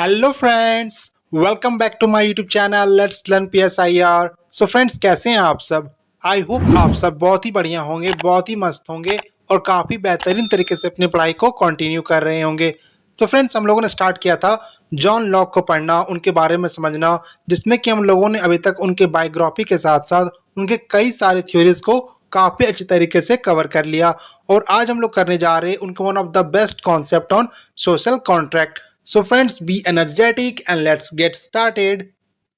Hello friends, welcome back to my YouTube channel let's learn PSIR। So friends, कैसे हैं आप सब? I hope आप सब बहुत ही बढ़िया होंगे, बहुत ही मस्त होंगे और काफ़ी बेहतरीन तरीके से अपनी पढ़ाई को कंटिन्यू कर रहे होंगे। तो फ्रेंड्स, हम लोगों ने स्टार्ट किया था जॉन लॉक को पढ़ना, उनके बारे में समझना, जिसमें कि हम लोगों ने अभी तक उनके बायोग्राफी के साथ साथ उनके कई सारे थ्योरीज को काफ़ी अच्छी तरीके से कवर कर लिया। और आज हम लोग करने जा रहे हैं उनके one of the best concept on social contract. So friends, be energetic and let's get started.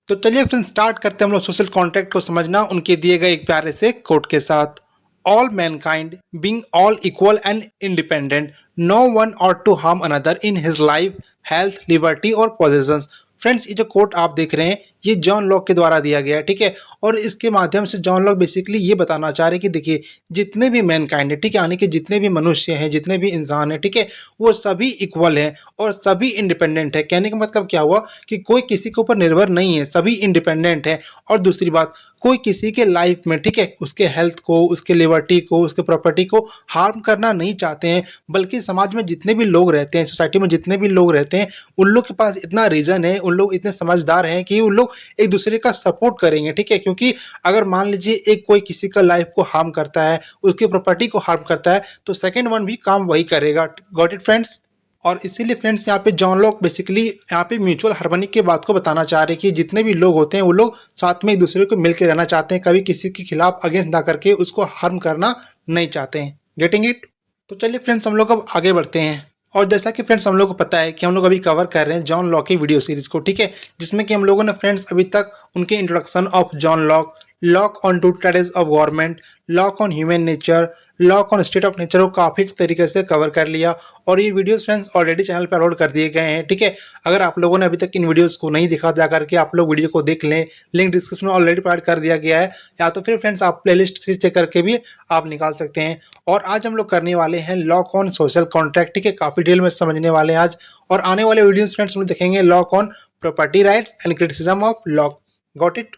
तो चलिए फ्रेंड्स, स्टार्ट करते हैं हम लोग सोशल कॉन्ट्रैक्ट को समझना उनके दिए गए एक प्यारे से कोट के साथ। All mankind being all equal and independent, no one ought to harm another in his life, health, liberty or possessions. Friends, ये जो कोट आप देख रहे हैं ये जॉन लॉक के द्वारा दिया गया है, ठीक है। और इसके माध्यम से जॉन लॉक बेसिकली ये बताना चाह रहे हैं कि देखिए, जितने भी मैनकाइंड है, ठीक है, यानी कि जितने भी मनुष्य हैं, जितने भी इंसान हैं, ठीक है, वो सभी इक्वल हैं और सभी इंडिपेंडेंट है। कहने का मतलब क्या हुआ कि कोई किसी के ऊपर निर्भर नहीं है, सभी इंडिपेंडेंट है। और दूसरी बात, कोई किसी के लाइफ में, ठीक है, उसके हेल्थ को, उसके लिबर्टी को, उसके प्रॉपर्टी को हार्म करना नहीं चाहते हैं। बल्कि समाज में जितने भी लोग रहते हैं, सोसाइटी में जितने भी लोग रहते हैं, उन लोग के पास इतना रीजन है, उन लोग इतने समझदार हैं कि उन लोग एक दूसरे का सपोर्ट करेंगे, ठीक है। क्योंकि अगर मान लीजिए एक कोई किसी का लाइफ को हार्म करता है, उसकी प्रॉपर्टी को हार्म करता है, तो सेकंड वन भी काम वही करेगा। Got it friends? और इसीलिए फ्रेंड्स, यहाँ पे जॉन लॉक बेसिकली यहाँ पे म्यूचुअल हार्मनी की बात को बताना चाह रहे हैं कि जितने भी लोग होते हैं वो लोग साथ में एक दूसरे को मिलकर रहना चाहते हैं, कभी किसी के खिलाफ अगेंस्ट ना करके उसको हार्म करना नहीं चाहते हैं। Getting it? तो चलिए फ्रेंड्स, हम लोग अब आगे बढ़ते हैं। और जैसा कि फ्रेंड्स हम लोग को पता है कि हम लोग अभी कवर कर रहे हैं जॉन लॉक की वीडियो सीरीज को, ठीक है, जिसमें कि हम लोगों ने फ्रेंड्स अभी तक उनके introduction of John Locke, Locke on two treatises of government, Locke on human nature, Locke on state of nature को काफ़ी तरीके से कवर कर लिया। और ये वीडियोस फ्रेंड्स ऑलरेडी चैनल पर अपलोड कर दिए गए हैं, ठीक है। अगर आप लोगों ने अभी तक इन वीडियोस को नहीं दिखा, जा करके आप लोग वीडियो को देख लें, लिंक डिस्क्रिप्शन में ऑलरेडी प्रोवाइड कर दिया गया है, या तो फिर फ्रेंड्स आप प्लेलिस्ट से चेक करके भी आप निकाल सकते हैं। और आज हम लोग करने वाले हैं लॉक ऑन सोशल कॉन्ट्रैक्ट, ठीक है, काफ़ी डिटेल में समझने वाले हैं आज। और आने वाले वीडियोस फ्रेंड्स हम देखेंगे lock on property rights and criticism of lock. Got it?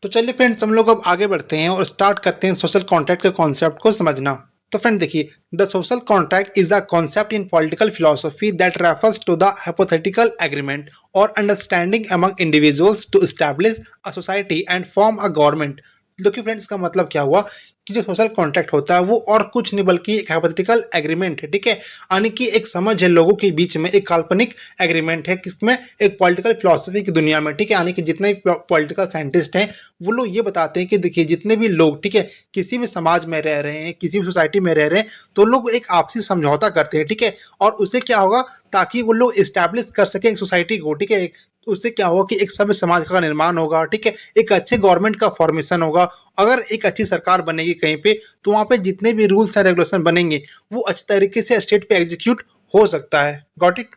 तो चलिए फ्रेंड्स, हम लोग अब आगे बढ़ते हैं और स्टार्ट करते हैं सोशल कॉन्ट्रैक्ट के कॉन्सेप्ट को समझना। तो फ्रेंड देखिए, the social contract is a concept in political philosophy that refers to the hypothetical agreement और understanding among individuals to establish a society and form a government. देखिए friends, का मतलब क्या हुआ कि जो सोशल कॉन्ट्रैक्ट होता है वो और कुछ नहीं बल्कि एक हाइपोथेटिकल एग्रीमेंट है, ठीक है। यानी कि एक समझ है लोगों के बीच में, एक काल्पनिक एग्रीमेंट है किसमें, एक पॉलिटिकल फिलोसफी की दुनिया में, ठीक है। यानी कि जितने भी पॉलिटिकल साइंटिस्ट हैं वो लोग ये बताते हैं कि देखिए, जितने भी लोग, ठीक है, किसी भी समाज में रह रहे हैं, किसी भी सोसाइटी में रह रहे हैं, तो लोग एक आपसी समझौता करते हैं, ठीक है। और उससे क्या होगा, ताकि वो लोग इस्टेब्लिश कर सकें एक सोसाइटी को, ठीक है। उससे क्या होगा कि एक सभ्य समाज का निर्माण होगा, ठीक है, एक अच्छे गवर्नमेंट का फॉर्मेशन होगा। अगर एक अच्छी सरकार बनेगी कहीं पे, तो वहाँ पे जितने भी रूल्स एंड रेगुलेशन बनेंगे वो अच्छे तरीके से स्टेट पे एग्जीक्यूट हो सकता है। Got it?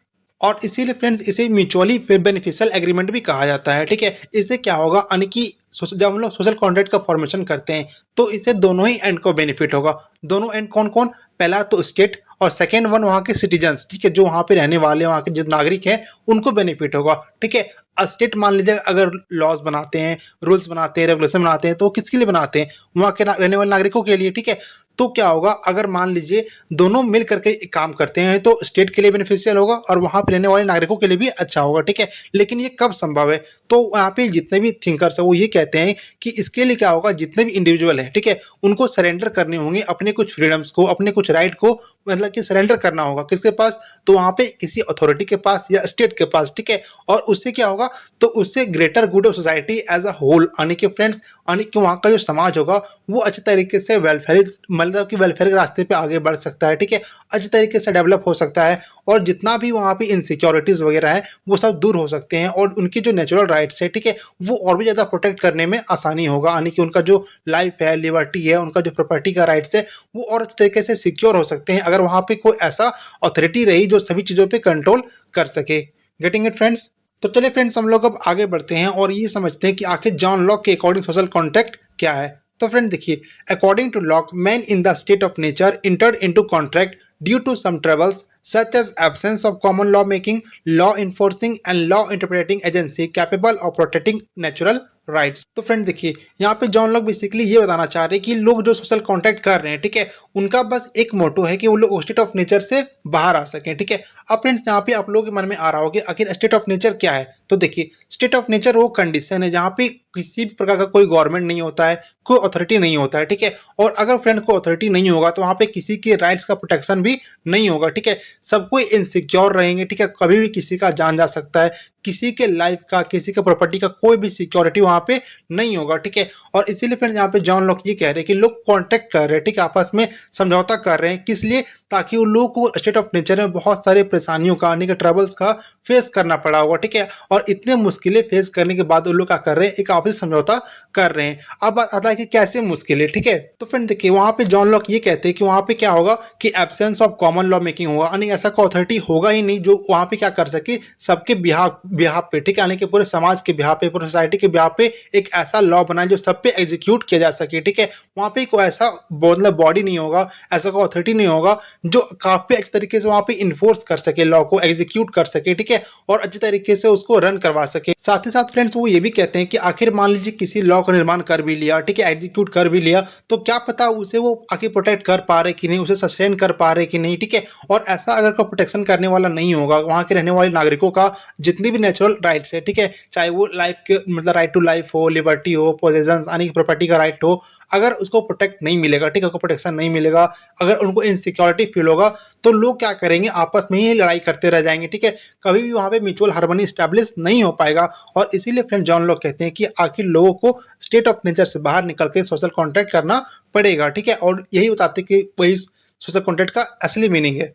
और इसीलिए फ्रेंड्स इसे म्यूचुअली बेनिफिशियल एग्रीमेंट भी कहा जाता है, ठीक है। इससे क्या होगा, यानी कि जब हम लोग सोशल कॉन्ट्रैक्ट का फॉर्मेशन करते हैं तो इससे दोनों ही एंड को बेनिफिट होगा। दोनों एंड कौन कौन? पहला तो स्टेट और सेकेंड वन वहाँ के सिटीजन्स, ठीक है, जो वहाँ पे रहने वाले, वहाँ के जो नागरिक हैं उनको बेनिफिट होगा, ठीक है। स्टेट मान लीजिए अगर लॉज बनाते हैं, रूल्स बनाते हैं, रेगुलेशन बनाते हैं, तो किसके लिए बनाते हैं? वहाँ के रहने वाले नागरिकों के लिए, ठीक है। तो क्या होगा, अगर मान लीजिए दोनों मिल करके काम करते हैं तो स्टेट के लिए बेनिफिशियल होगा और वहाँ पे रहने वाले नागरिकों के लिए भी अच्छा होगा, ठीक है। लेकिन ये कब संभव है? तो यहाँ पे जितने भी थिंकर्स है वो ये कहते हैं कि इसके लिए क्या होगा, जितने भी इंडिविजुअल है, ठीक है, उनको सरेंडर करने होंगे अपने कुछ फ्रीडम्स को, अपने कुछ राइट को, मतलब कि सरेंडर करना होगा किसके पास? तो वहाँ पे किसी अथॉरिटी के पास या स्टेट के पास, ठीक है। और उससे क्या होगा, तो उससे greater good of society as a whole, यानी कि फ्रेंड्स, यानी कि वहाँ का जो समाज होगा वो अच्छे तरीके से वेलफेयर, मतलब कि वेलफेयर के रास्ते पे आगे बढ़ सकता है, ठीक है, अच्छे तरीके से डेवलप हो सकता है। और जितना भी वहाँ पे इनसिक्योरिटीज वगैरह है वो सब दूर हो सकते हैं और उनकी जो नेचुरल राइट्स है, ठीक है, वो और भी ज़्यादा प्रोटेक्ट करने में आसानी होगा। यानी कि उनका जो लाइफ है, लिबर्टी है, उनका जो प्रॉपर्टी का राइट्स है, वो और अच्छे तरीके से सिक्योर हो सकते हैं अगर वहाँ पे कोई ऐसा अथॉरिटी रही जो सभी चीज़ों पे कंट्रोल कर सके। Getting it friends? तो चलिए फ्रेंड्स, हम लोग अब आगे बढ़ते हैं और ये समझते हैं कि आखिर जॉन लॉक के अकॉर्डिंग सोशल कॉन्ट्रैक्ट क्या है। तो फ्रेंड देखिए, according to Locke, man in the state of nature entered into contract due to some troubles such as absence of common law making, law enforcing and law interpreting agency capable of protecting natural rights. तो friend देखिए यहाँ पे John Locke basically ये बताना चाह रहे हैं कि लोग जो सोशल कॉन्टैक्ट कर रहे हैं, ठीक है, उनका बस एक मोटो है कि वो लोग स्टेट ऑफ नेचर से बाहर आ सकें, ठीक है। अब फ्रेंड्स यहाँ पे आप लोगों के मन में आ रहा होगा आखिर स्टेट ऑफ नेचर क्या है। तो देखिए स्टेट ऑफ नेचर वो कंडीशन है जहाँ पे किसी भी प्रकार का कोई गवर्नमेंट नहीं होता है, कोई अथॉरिटी नहीं होता है, ठीक है। और अगर फ्रेंड को अथॉरिटी नहीं होगा तो वहाँ पे किसी के राइट्स का प्रोटेक्शन भी नहीं होगा, ठीक है। सब कोई इनसिक्योर रहेंगे, ठीक है। कभी भी किसी का जान जा सकता है, किसी के लाइफ का, किसी के प्रॉपर्टी का कोई भी सिक्योरिटी वहाँ पे नहीं होगा, ठीक है। और इसीलिए फ्रेंड्स यहाँ पे जॉन लॉक ये कह रहे हैं कि लोग कॉन्टेक्ट कर रहे हैं, ठीक है, आपस में समझौता कर रहे हैं। किस लिए? ताकि उन लोगों को स्टेट ऑफ नेचर में बहुत सारे परेशानियों का, यानी कि ट्रबल्स का फेस करना पड़ा होगा, ठीक है। और इतने मुश्किलें फेस करने के बाद उन लोग क्या कर रहे हैं, एक आपसी समझौता कर रहे हैं। अब बात आता है कि कैसे मुश्किलें, ठीक है। तो फ्रेंड देखिए वहाँ पे जॉन लॉक ये कहते हैं कि वहाँ पे क्या होगा कि absence of common law making होगा, यानी ऐसा कोई अथॉरिटी होगा ही नहीं जो वहाँ पे क्या कर सके सबके बिहाफ पे, ठीक है, यानी कि पूरे समाज के बिहाफ पे, पूरे सोसाइटी के बिहाफ पे एक ऐसा लॉ बनाए जो सब पे एग्जीक्यूट किया जा सके, ठीक है। वहाँ पे कोई ऐसा मतलब बॉडी नहीं होगा, ऐसा कोई अथॉरिटी नहीं होगा जो काफी अच्छे तरीके से वहाँ पे इन्फोर्स कर सके, लॉ को एग्जीक्यूट कर सके, ठीक है, और अच्छे तरीके से उसको रन करवा सके। साथ ही साथ फ्रेंड्स वो ये भी कहते हैं कि आखिर मान लीजिए किसी लॉ का निर्माण कर भी लिया, ठीक है, एग्जीक्यूट कर भी लिया, तो क्या पता उसे वो आखिर प्रोटेक्ट कर पा रहे कि नहीं, उसे सस्टेन कर पा रहे कि नहीं, ठीक है। और ऐसा अगर कोई प्रोटेक्शन करने वाला नहीं होगा, वहाँ के रहने वाले नागरिकों का जितनी भी नेचुरल राइट्स है, ठीक है, चाहे वो लाइफ के मतलब राइट टू लाइफ हो, लिबर्टी हो, पोजेशन यानी कि प्रॉपर्टी का राइट हो, अगर उसको प्रोटेक्ट नहीं मिलेगा, ठीक है, उसको प्रोटेक्शन नहीं मिलेगा, अगर उनको इनसिक्योरिटी फील होगा, तो लोग क्या करेंगे, आपस में ही लड़ाई करते रह जाएंगे, ठीक है। कभी भी वहाँ पे म्यूचुअल हार्मनी स्टैब्लिश नहीं हो पाएगा। और इसीलिए फ्रेंड जॉन लॉक कहते हैं कि आखिर लोगों को स्टेट ऑफ नेचर से बाहर निकल के सोशल कॉन्ट्रैक्ट करना पड़ेगा, ठीक है। और यही बताते कि वही सोशल कॉन्ट्रैक्ट का असली मीनिंग है।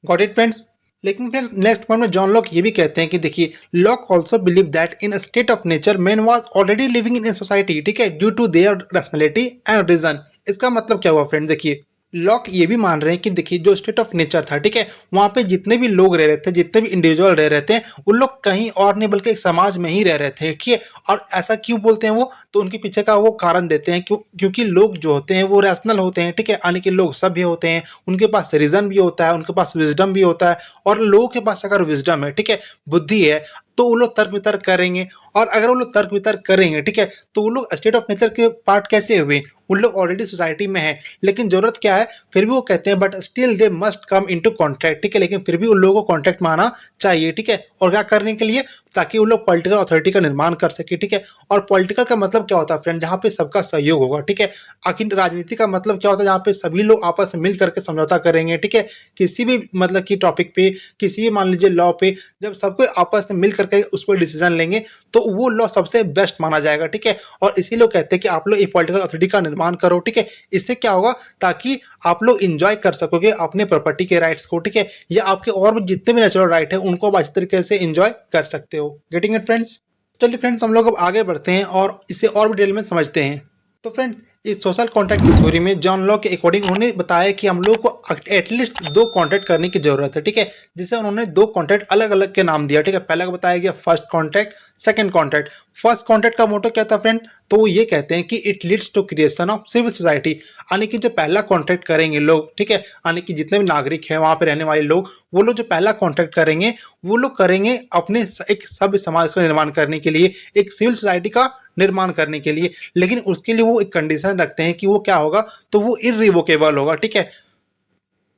Got it friends. लेकिन फ्रेंड्स नेक्स्ट पॉइंट में जॉन लॉक ये भी कहते हैं कि देखिए Locke also believe that in state of nature man was already living in society, ठीक है, due to their rationality and reason. इसका मतलब क्या हुआ फ्रेंड, देखिए लॉक ये भी मान रहे हैं कि देखिए जो स्टेट ऑफ नेचर था, ठीक है, वहाँ पे जितने भी लोग रह रहे थे, जितने भी इंडिविजुअल रह रहे थे, उन लोग कहीं और नहीं बल्कि एक समाज में ही रह रहे थे, ठीक है। और ऐसा क्यों बोलते हैं वो, तो उनके पीछे का वो कारण देते हैं क्योंकि लोग जो होते हैं वो रैशनल होते हैं, ठीक है, यानी कि लोग सभ्य होते हैं, उनके पास रीजन भी होता है, उनके पास विजडम भी होता है। और लोगों के पास अगर विजडम है, ठीक है, बुद्धि है, तो वो लोग तर्क वितर्क करेंगे। और अगर वो लोग तर्क वितर्क करेंगे, ठीक है, तो वो लोग स्टेट ऑफ नेचर के पार्ट कैसे हुए, उन लोग ऑलरेडी सोसाइटी में है। लेकिन जरूरत क्या है, फिर भी वो कहते हैं but still they must come into contract, ठीक है, लेकिन फिर भी उन लोगों को कॉन्ट्रैक्ट में आना चाहिए, ठीक है। और क्या करने के लिए, ताकि वो लोग पॉलिटिकल अथॉरिटी का निर्माण कर सके, ठीक है। और पॉलिटिकल का मतलब क्या होता है फ्रेंड, जहाँ पे सबका सहयोग होगा, ठीक है। आखिर राजनीति का मतलब क्या होता है, जहाँ पे सभी लोग आपस में मिल करके समझौता करेंगे, ठीक है, किसी भी मतलब की टॉपिक पे, किसी भी मान लीजिए लॉ पे, जब सबको आपस में मिल करके उस पर डिसीजन लेंगे तो वो लॉ सबसे बेस्ट माना जाएगा, ठीक है। और इसी लोग कहते हैं कि आप लोग एक पॉलिटिकल अथॉरिटी का निर्माण करो, ठीक है। इससे क्या होगा, ताकि आप लोग इंजॉय कर सकोगे अपने प्रॉपर्टी के राइट्स को, ठीक है, या आपके और भी जितने भी नेचुरल राइट है उनको आप अच्छे तरीके से इंजॉय कर सकते हो। Getting it friends. चलिए फ्रेंड्स हम लोग अब आगे बढ़ते हैं और इसे और भी डिटेल में समझते हैं। तो फ्रेंड्स इस सोशल कॉन्ट्रैक्ट की थ्योरी में जॉन लॉक के अकॉर्डिंग उन्होंने बताया कि हम लोग को एटलीस्ट दो कॉन्ट्रैक्ट करने की जरूरत है, ठीक है, जिसे उन्होंने दो कॉन्ट्रैक्ट अलग अलग के नाम दिया, ठीक है। पहला बताया गया first contract, second contract. First contract का मोटो क्या था फ्रेंड, तो वो ये कहते हैं कि it leads to creation of civil society, यानी कि जो पहला कॉन्ट्रैक्ट करेंगे लोग, ठीक है, यानी कि जितने भी नागरिक हैं वहाँ पे रहने वाले लोग, वो लोग जो पहला कॉन्ट्रैक्ट करेंगे वो लोग करेंगे अपने एक सभ्य समाज का निर्माण करने के लिए, एक सिविल सोसाइटी का निर्माण करने के लिए। लेकिन उसके लिए वो एक कंडीशन रखते हैं कि वो क्या होगा, तो वो इररिवोकेबल होगा, ठीक है।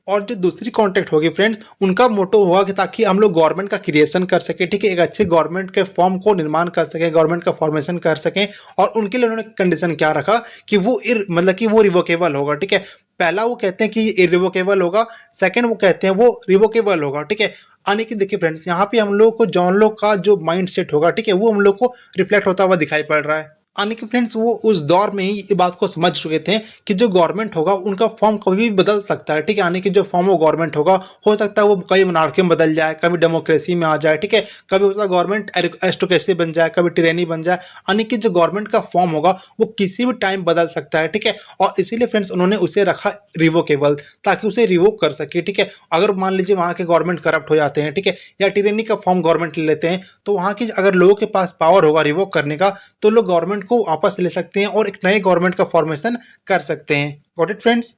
और जो दूसरी कॉन्ट्रैक्ट होगी फ्रेंड्स, उनका मोटो होगा कि ताकि हम लोग गवर्नमेंट का क्रिएशन कर सके, ठीक है, एक अच्छे गवर्नमेंट के फॉर्म को निर्माण कर सकें, गवर्नमेंट का फॉर्मेशन कर सकें। और उनके लिए उन्होंने कंडीशन क्या रखा कि वो मतलब कि वो रिवोकेबल होगा, ठीक है। पहला वो कहते हैं कि इरिवोकेबल होगा, सेकंड वो कहते हैं वो रिवोकेबल होगा, ठीक है। यानी कि देखिए फ्रेंड्स यहाँ पे हम लोग को जॉन लॉक का जो माइंड सेट होगा, ठीक है, वो हम लोग को रिफ्लेक्ट होता हुआ दिखाई पड़ रहा है। यानी कि फ्रेंड्स वो उस दौर में ही ये बात को समझ चुके थे कि जो गवर्नमेंट होगा उनका फॉर्म कभी भी बदल सकता है, ठीक है। यानी कि जो फॉर्म वो गवर्नमेंट होगा हो सकता है वो कभी मोनार्की में बदल जाए, कभी डेमोक्रेसी में आ जाए, ठीक है, कभी हो सकता है गवर्नमेंट एरिस्टोक्रेसी बन जाए, कभी टिरेनी बन जाए। यानी कि जो गवर्नमेंट का फॉर्म होगा वो किसी भी टाइम बदल सकता है, ठीक है। और इसीलिए फ्रेंड्स उन्होंने उसे रखा रिवोकेबल, ताकि उसे रिवोक कर सके, ठीक है। अगर मान लीजिए वहाँ के गवर्नमेंट करप्ट हो जाते हैं, ठीक है, या टिरेनी का फॉर्म गवर्नमेंट ले लेते हैं, तो वहाँ की अगर लोगों के पास पावर होगा रिवोक करने का, तो लोग गवर्नमेंट को वापस ले सकते हैं और एक नए गवर्नमेंट का फॉर्मेशन कर सकते हैं। Got it friends.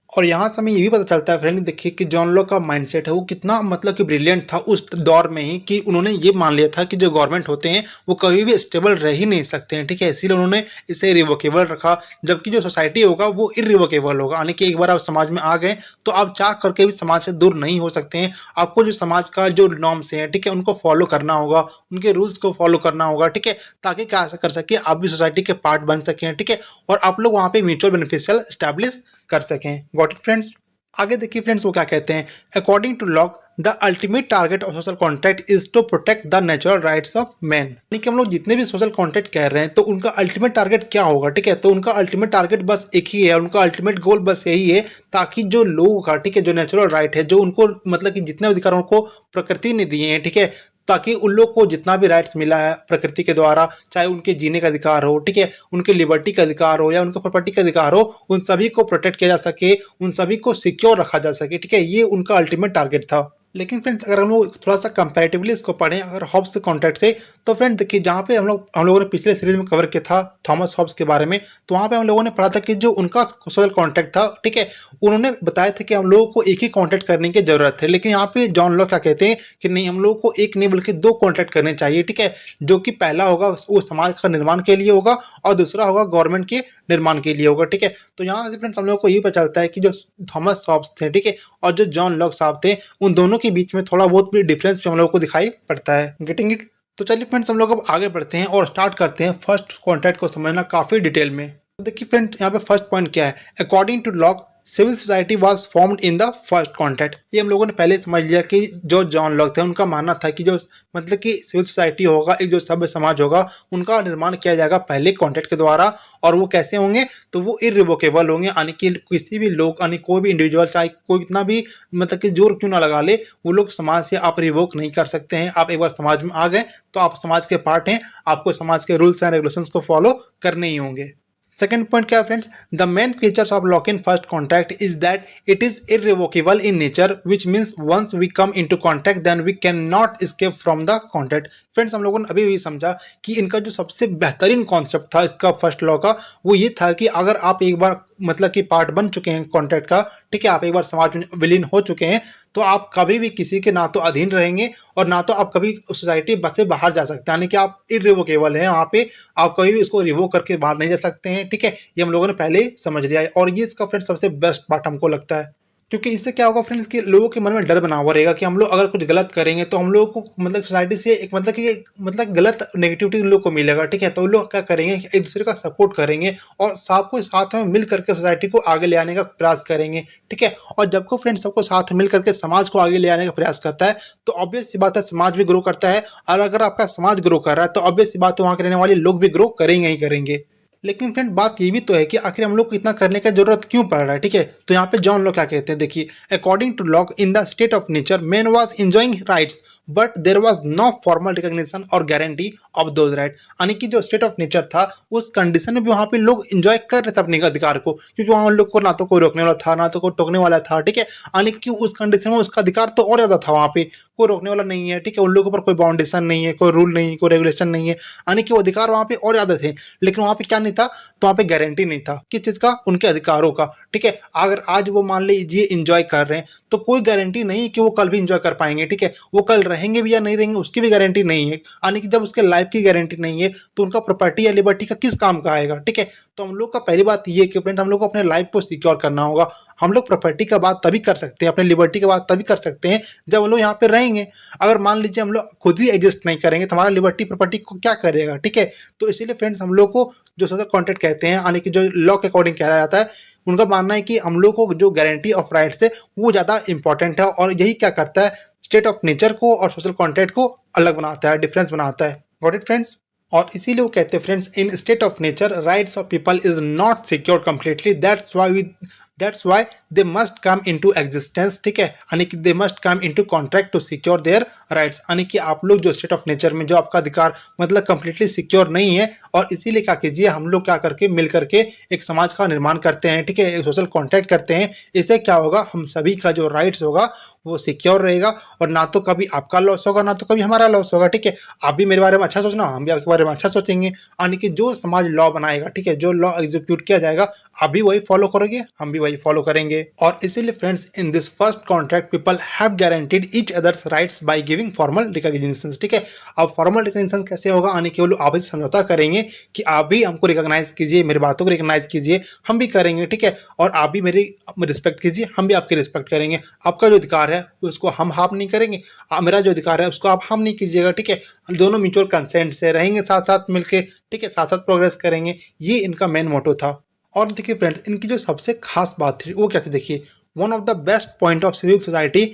और यहाँ से हमें ये भी पता चलता है फ्रेंड, देखिए कि जॉन लॉक का माइंडसेट है वो कितना मतलब कि ब्रिलियंट था उस दौर में ही, कि उन्होंने ये मान लिया था कि जो गवर्नमेंट होते हैं वो कभी भी स्टेबल रह ही नहीं सकते हैं, ठीक है। इसीलिए उन्होंने इसे रिवोकेबल रखा, जबकि जो सोसाइटी होगा वो इरिवोकेबल होगा, यानी कि एक बार आप समाज में आ गए तो आप चाह करके भी समाज से दूर नहीं हो सकते हैं। आपको जो समाज का जो नॉर्म्स हैं, ठीक है, उनको फॉलो करना होगा, उनके रूल्स को फॉलो करना होगा, ठीक है, ताकि क्या कर सके आप भी सोसाइटी के पार्ट बन सकें, ठीक है, और आप लोग वहाँ पे म्यूचुअल बेनिफिशियल स्टैब्लिश कर सकें। Got it friends. आगे देखिए फ्रेंड्स वो क्या कहते हैं, according to Locke the ultimate target of social contract is to protect the natural rights of man. यानी कि हम लोग जितने भी सोशल कॉन्ट्रैक्ट कह रहे हैं तो उनका अल्टीमेट टारगेट क्या होगा, ठीक है, तो उनका अल्टीमेट टारगेट बस एक ही है, उनका अल्टीमेट गोल बस यही है, ताकि जो लोगों का, ठीक है, जो नेचुरल राइट है, जो उनको मतलब कि जितने अधिकारों को प्रकृति ने दिए हैं, ठीक है, ताकि उन लोग को जितना भी राइट्स मिला है प्रकृति के द्वारा, चाहे उनके जीने का अधिकार हो, ठीक है, उनके लिबर्टी का अधिकार हो या उनके प्रॉपर्टी का अधिकार हो, उन सभी को प्रोटेक्ट किया जा सके, उन सभी को सिक्योर रखा जा सके, ठीक है, ये उनका अल्टीमेट टारगेट था। लेकिन फ्रेंड्स अगर हम लोग थोड़ा सा कंपैरेटिवली इसको पढ़ें अगर हॉब्स से कॉन्ट्रैक्ट से, तो फ्रेंड देखिए जहाँ पे हम लोगों ने पिछले सीरीज में कवर किया था थॉमस हॉब्स के बारे में, तो वहाँ पे हम लोगों ने पढ़ा था कि जो उनका सोशल कॉन्ट्रैक्ट था, ठीक है, उन्होंने बताया था कि हम लोगों को एक ही कॉन्ट्रैक्ट करने की जरूरत है। लेकिन यहाँ पे जॉन लॉक क्या कहते हैं कि नहीं, हम लोगों को एक नहीं बल्कि दो कॉन्ट्रैक्ट करने चाहिए, ठीक है, जो कि पहला होगा वो समाज का निर्माण के लिए होगा और दूसरा होगा गवर्नमेंट के निर्माण के लिए होगा, ठीक है। तो यहाँ से फ्रेंड्स हम लोग को ये पता चलता है कि जो थॉमस हॉब्स थे, ठीक है, और जो जॉन लॉक साहब थे, उन दोनों के बीच में थोड़ा बहुत भी डिफरेंस भी हम लोगों को दिखाई पड़ता है। Getting it. तो चलिए फ्रेंड्स हम लोग अब आगे बढ़ते हैं और स्टार्ट करते हैं फर्स्ट कॉन्ट्रैक्ट को समझना काफी डिटेल में। तो देखिए फ्रेंड यहाँ पे फर्स्ट पॉइंट क्या है, according to Locke civil society was formed in the first contract. ये हम लोगों ने पहले समझ लिया कि जो जॉन लॉक थे उनका मानना था कि जो मतलब कि सिविल सोसाइटी होगा, एक जो सभ्य समाज होगा, उनका निर्माण किया जाएगा पहले कॉन्ट्रैक्ट के द्वारा, और वो कैसे होंगे, तो वो इरिवोकेबल होंगे, यानी कि किसी भी लोग, यानी कोई भी इंडिविजुअल, चाहे कोई कितना भी मतलब कि जोर क्यों ना लगा ले, वो लोग समाज से आप रिवोक नहीं कर सकते हैं। आप एक बार समाज में आ गए तो आप समाज के पार्ट हैं, आपको समाज के रूल्स एंड रेगुलेशंस को फॉलो करने ही होंगे। सेकेंड पॉइंट क्या है friends, the main features of Locke in first contract is that it is irrevocable in nature, which means once we come into contract then we can not escape from the contract. Friends हम लोगों ने अभी भी समझा कि इनका जो सबसे बेहतरीन कॉन्सेप्ट था इसका फर्स्ट लॉ का, वो ये था कि अगर आप एक बार मतलब कि पार्ट बन चुके हैं कॉन्ट्रैक्ट का, ठीक है, आप एक बार समाज में विलीन हो चुके हैं, तो आप कभी भी किसी के ना तो अधीन रहेंगे और ना तो आप कभी सोसाइटी से बाहर जा सकते हैं, यानी कि आप इरिवोकेबल हैं, वहाँ पे आप कभी भी उसको रिवोक करके बाहर नहीं जा सकते हैं, ठीक है। ये हम लोगों ने पहले ही समझ लिया है और ये इसका फ्रेंड्स सबसे बेस्ट पार्ट हमको लगता है, क्योंकि इससे क्या होगा फ्रेंड्स कि लोगों के मन में डर बना हुआ रहेगा कि हम लोग अगर कुछ गलत करेंगे तो हम लोगों को मतलब सोसाइटी से एक मतलब कि मतलब गलत नेगेटिविटी लोग को मिलेगा, ठीक है। तो लोग क्या करेंगे, एक दूसरे का सपोर्ट करेंगे और सबको साथ में मिल करके सोसाइटी को आगे ले आने का प्रयास करेंगे, ठीक है। और जब को फ्रेंड्स सबको साथ में मिल करके समाज को आगे ले आने का प्रयास करता है तो ऑब्वियस सी बात है समाज भी ग्रो करता है, और अगर आपका समाज ग्रो कर रहा है तो ऑब्वियस सी बात है वहाँ के रहने वाले लोग भी ग्रो करेंगे ही करेंगे। लेकिन फ्रेंड बात ये भी तो है कि आखिर हम लोग को इतना करने का जरूरत क्यों पड़ रहा है, ठीक है। तो यहाँ पे जॉन लॉक क्या कहते हैं, देखिए, according to Locke in the state of nature man was enjoying rights but there was no formal recognition और गारंटी ऑफ दोज राइट। यानी कि जो स्टेट ऑफ नेचर था उस कंडीशन में भी वहाँ पे लोग एंजॉय कर रहे थे अपने अधिकार को, क्योंकि वहाँ उन लोग को ना तो कोई रोकने वाला था ना तो कोई टोकने वाला था, ठीक है। यानी कि उस कंडीशन में उसका अधिकार तो और ज्यादा था, वहाँ पे कोई रोकने वाला नहीं है, ठीक है, उन लोगों पर कोई बाउंडेशन नहीं है, कोई रूल नहीं, कोई रेगुलेशन नहीं है, यानी कि वो अधिकार वहाँ पे और ज्यादा थे। लेकिन वहाँ पे क्या नहीं था, तो वहाँ पे गारंटी नहीं था किस चीज का, उनके अधिकारों का, ठीक है। अगर आज वो मान लीजिए इंजॉय कर रहे हैं तो कोई गारंटी नहीं कि वो कल भी इंजॉय कर पाएंगे, ठीक है। वो कल रहेंगे भी या नहीं रहेंगे उसकी भी गारंटी नहीं है, यानी कि जब उसके लाइफ की गारंटी नहीं है तो उनका प्रॉपर्टी या लिबर्टी का किस काम का आएगा, ठीक है। तो हम लोग का पहली बात ये कि फ्रेंड हम लोग को अपने लाइफ को सिक्योर करना होगा। हम लोग प्रॉपर्टी का बात तभी कर सकते हैं, अपने लिबर्टी की बात तभी कर सकते हैं जब हम लोग यहाँ पे रहेंगे। अगर मान लीजिए हम लोग खुद ही एग्जिस्ट नहीं करेंगे तो हमारा लिबर्टी प्रॉपर्टी को क्या करेगा, ठीक है। तो इसीलिए फ्रेंड्स हम लोग को जो सोशल कॉन्ट्रैक्ट कहते हैं, यानी कि जो लॉ के अकॉर्डिंग कहा जाता है, उनका मानना है कि हम लोग को जो गारंटी ऑफ राइट्स है वो ज़्यादा इंपॉर्टेंट है, और यही क्या करता है, स्टेट ऑफ नेचर को और सोशल कॉन्ट्रैक्ट को अलग बनाता है, डिफरेंस बनाता है। Got it friends. और इसीलिए वो कहते हैं friends, in state of nature rights of people is not secure completely, that's why they must come into existence, ठीक है, यानी कि they must come into contract to secure their rights. यानी कि आप लोग जो स्टेट ऑफ नेचर में जो आपका अधिकार मतलब कंप्लीटली सिक्योर नहीं है, और इसीलिए क्या कीजिए, हम लोग क्या करके मिल करके एक समाज का निर्माण करते हैं, ठीक है, एक सोशल कॉन्ट्रैक्ट करते हैं। इससे क्या होगा, हम सभी का जो राइट्स होगा वो सिक्योर रहेगा और ना तो कभी आपका लॉस होगा ना तो कभी हमारा लॉस होगा। ठीक है, आप भी मेरे बारे में अच्छा सोचना, हम भी आपके बारे में अच्छा सोचेंगे। यानी कि जो समाज लॉ बनाएगा, ठीक है, जो लॉ एग्जीक्यूट किया जाएगा, आप भी वही फॉलो करोगे, हम भी वही फॉलो करेंगे। और इसीलिए friends, in this first contract people have guaranteed each others rights by giving formal recognition. ठीक है, अब फॉर्मल रिकॉग्निशन कैसे होगा, यानी कि वो लोग आपस में समझौता करेंगे कि आप भी हमको रिकॉग्नाइज कीजिए, मेरी बातों को रिकॉग्नाइज कीजिए, हम भी करेंगे। ठीक है, और आप भी मेरी रिस्पेक्ट कीजिए, हम भी आपकी रिस्पेक्ट करेंगे। आपका जो अधिकार है उसको हम हार्म नहीं करेंगे, मेरा जो अधिकार है उसको आप हार्म नहीं कीजिएगा। ठीक है, दोनों म्यूचुअल कंसेंट से रहेंगे साथ साथ मिलके। ठीक है, साथ साथ प्रोग्रेस करेंगे, ये इनका मेन मोटो था। और देखिए फ्रेंड्स, इनकी जो सबसे खास बात थी वो क्या थी, देखिए, one of the best point of civil society